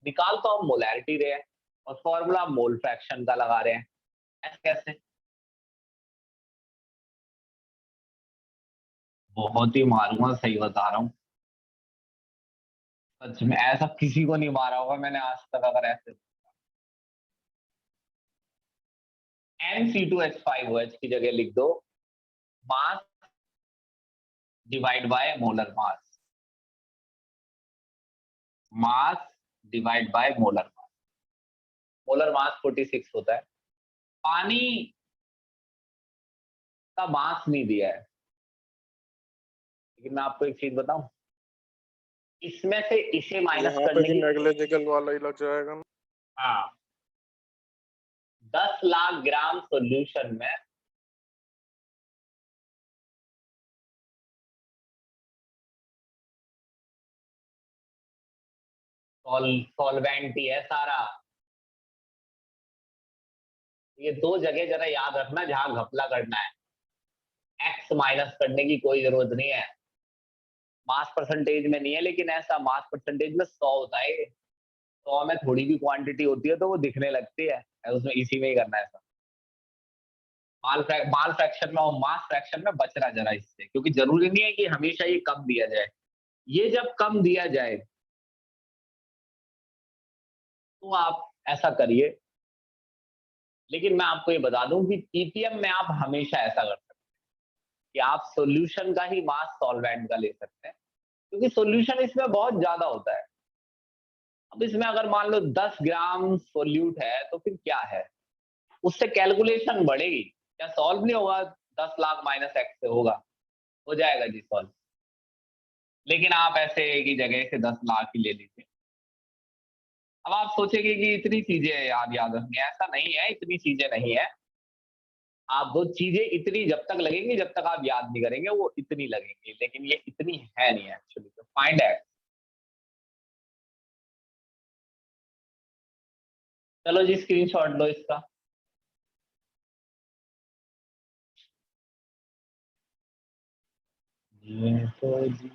निकाल तो हम मोलैरिटी रहे हैं और फॉर्मूला मोल फ्रैक्शन का लगा रहे हैं, ऐसे कैसे। बहुत ही मारूंगा, सही बता रहा हूँ। सच में ऐसा किसी को नहीं मारा होगा मैंने आज तक। अगर ऐसे NC2H5OH की जगह लिख दो mass divide by molar mass, mass divide by molar mass. Molar mass 46 होता है। पानी का मास नहीं दिया है, लेकिन मैं आपको एक चीज बताऊं, इसमें से इसे माइनस यहाँ पे करने भी की, नेग्लिजिबल वाला ही लग जाएगा ना। हाँ, 10 लाख ग्राम सॉल्यूशन में सॉल्वेंट ही है सारा। ये 2 जगह जरा याद रखना जहां घपला करना है। एक्स माइनस करने की कोई जरूरत नहीं है। मास परसेंटेज में नहीं है, लेकिन ऐसा मास परसेंटेज में 100 होता है। 100 में थोड़ी भी क्वांटिटी होती है तो वो दिखने लगती है, उसमें इसी में ही करना है ऐसा। माल फ्रैक्शन में और मास फ्रैक्शन में बचना जरा इससे, क्योंकि जरूरी नहीं है कि हमेशा ये कम दिया जाए। ये जब कम दिया जाए तो आप ऐसा करिए। लेकिन मैं आपको ये बता दूं कि पीपीएम में आप हमेशा ऐसा कर सकते हैं कि आप सॉल्यूशन का ही मास सॉल्वेंट का ले सकते हैं, क्योंकि सॉल्यूशन इसमें बहुत ज्यादा होता है। अब इसमें अगर मान लो 10 ग्राम सोल्यूट है तो फिर क्या है, उससे कैलकुलेशन बढ़ेगी, क्या सॉल्व नहीं होगा? 10 लाख माइनस एक्स से होगा, हो जाएगा जी सॉल्व। लेकिन आप ऐसे की जगह से 10 लाख ही ले लीजिए। अब आप सोचेंगे कि इतनी चीजें याद रखनी है, ऐसा नहीं है, इतनी चीजें नहीं है। आप वो चीजें इतनी जब तक लगेंगी जब तक आप याद नहीं करेंगे वो इतनी लगेंगी, लेकिन ये इतनी है नहीं एक्चुअली। तो फाइंड एक्स। चलो जी स्क्रीनशॉट लो इसका। ये तो जी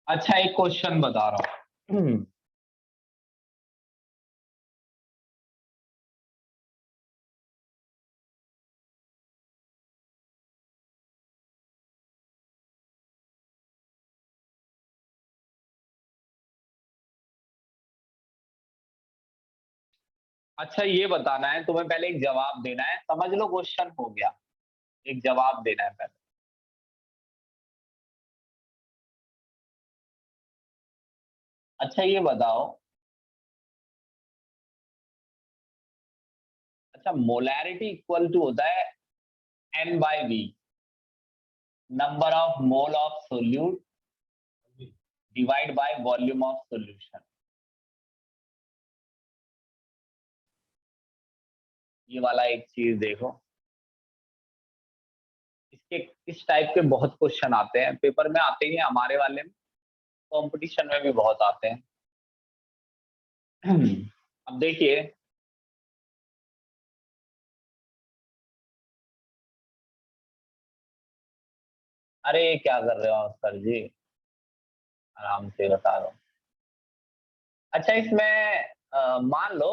अच्छा, एक क्वेश्चन बता रहा हूँ। अच्छा ये बताना है तुम्हें, पहले एक जवाब देना है, समझ लो क्वेश्चन हो गया, एक जवाब देना है पहले। अच्छा ये बताओ, अच्छा मोलैरिटी इक्वल टू होता है N/V, number of mole of solute divide by volume of solution. ये वाला एक चीज देखो, इसके इस टाइप के बहुत क्वेश्चन आते हैं पेपर में, आते ही हैं हमारे वाले में, कंपटीशन में भी बहुत आते हैं। अब देखिए, अरे क्या कर रहे हो सर जी, आराम से बता रहा हूँ। अच्छा इसमें मान लो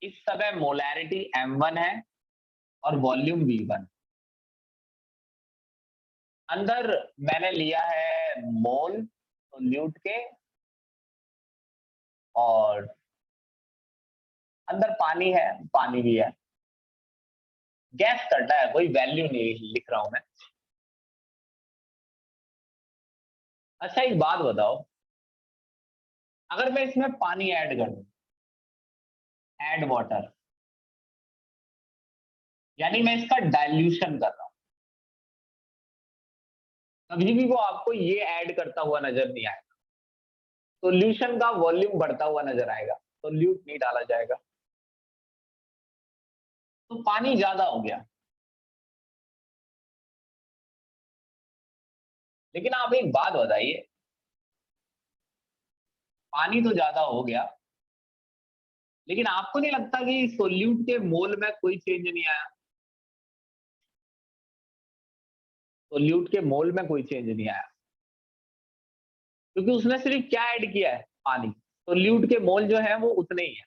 इस समय मोलैरिटी M1 है और वॉल्यूम V1। अंदर मैंने लिया है मोल सोल्यूट के, और अंदर पानी है, पानी भी है। गैस करना है, कोई वैल्यू नहीं लिख रहा हूं मैं। अच्छा एक बात बताओ, अगर मैं इसमें पानी ऐड कर दूं, ऐड वाटर, यानी मैं इसका डाइल्यूशन कर रहा हूं, कभी भी वो आपको ये ऐड करता हुआ नजर नहीं आएगा। सॉल्यूशन का वॉल्यूम बढ़ता हुआ नजर आएगा, सोल्यूट नहीं डाला जाएगा, तो पानी ज्यादा हो गया। लेकिन आप एक बात बताइए, पानी तो ज्यादा हो गया, लेकिन आपको नहीं लगता कि सोल्यूट के मोल में कोई चेंज नहीं आया? सोल्यूट के मोल में कोई चेंज नहीं आया, क्योंकि उसने सिर्फ क्या ऐड किया है? पानी। सोल्यूट के मोल जो है वो उतने ही है,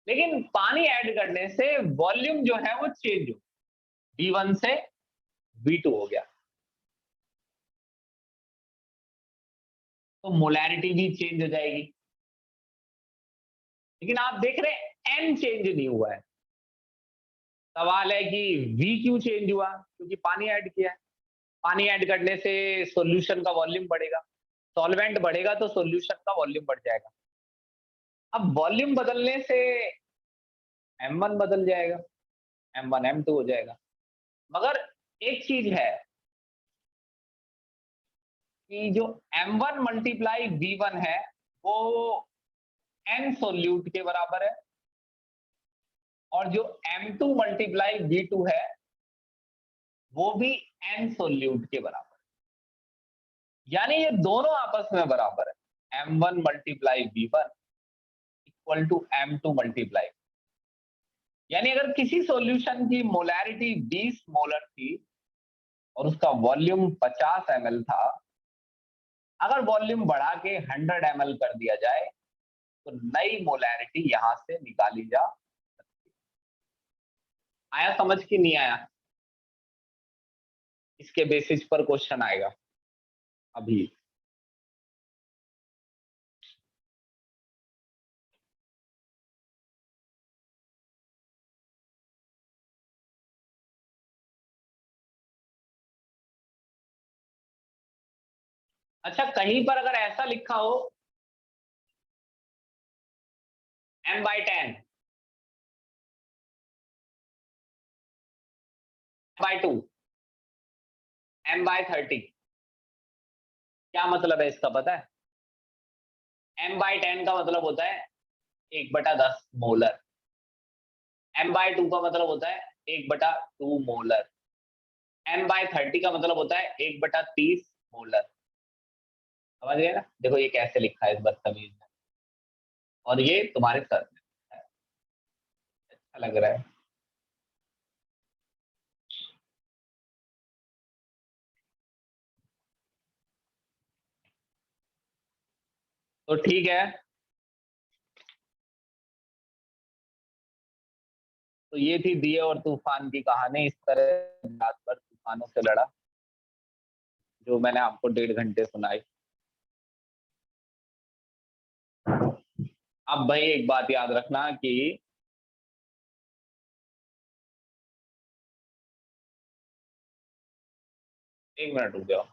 लेकिन पानी ऐड करने से वॉल्यूम जो है वो चेंज हो, V1 से V2 हो गया, तो मोलैरिटी भी चेंज हो जाएगी। लेकिन आप देख रहे हैं N चेंज नहीं हुआ है। सवाल है कि V क्यों चेंज हुआ? क्योंकि पानी ऐड किया है। पानी ऐड करने से सॉल्यूशन का वॉल्यूम बढ़ेगा, सॉल्वेंट बढ़ेगा तो सॉल्यूशन का वॉल्यूम बढ़ जाएगा। अब वॉल्यूम बदलने से M1 बदल जाएगा, M1 M2 हो जाएगा। मगर एक चीज है कि जो M1 मल्टीप्लाई V1 है वो N सोल्यूट के बराबर है, और जो M2 मल्टीप्लाई V2 है वो भी n सोल्यूट के बराबर, यानी ये दोनों आपस में बराबर है। M1 multiply V1 equal to M2 multiply, यानी अगर किसी सॉल्यूशन की मोलैरिटी 20 मोलर थी और उसका वॉल्यूम 50 ml था, अगर वॉल्यूम बढ़ा के 100 ml कर दिया जाए तो नई मोलैरिटी यहां से निकाली जा सकती है। आया समझ कि नहीं आया? इसके बेसिस पर क्वेश्चन आएगा अभी। अच्छा, कहीं पर अगर ऐसा लिखा हो M/10 M/2 M/30, क्या मतलब है इसका पता है? M/10 का मतलब होता है 1/10 मोलर, M/2 का मतलब होता है 1/2 मोलर, M/30 का मतलब होता है 1/30 मोलर। समझ गए ना? देखो ये कैसे लिखा है इस बदतमीज में, और ये तुम्हारे सर में है। अच्छा लग रहा है? तो ठीक है, तो ये थी दिए और तूफान की कहानी। इस तरह रात भर तूफानों से लड़ा, जो मैंने आपको 1.5 घंटे सुनाई। अब भाई एक बात याद रखना कि 1 मिनट रुक जाओ।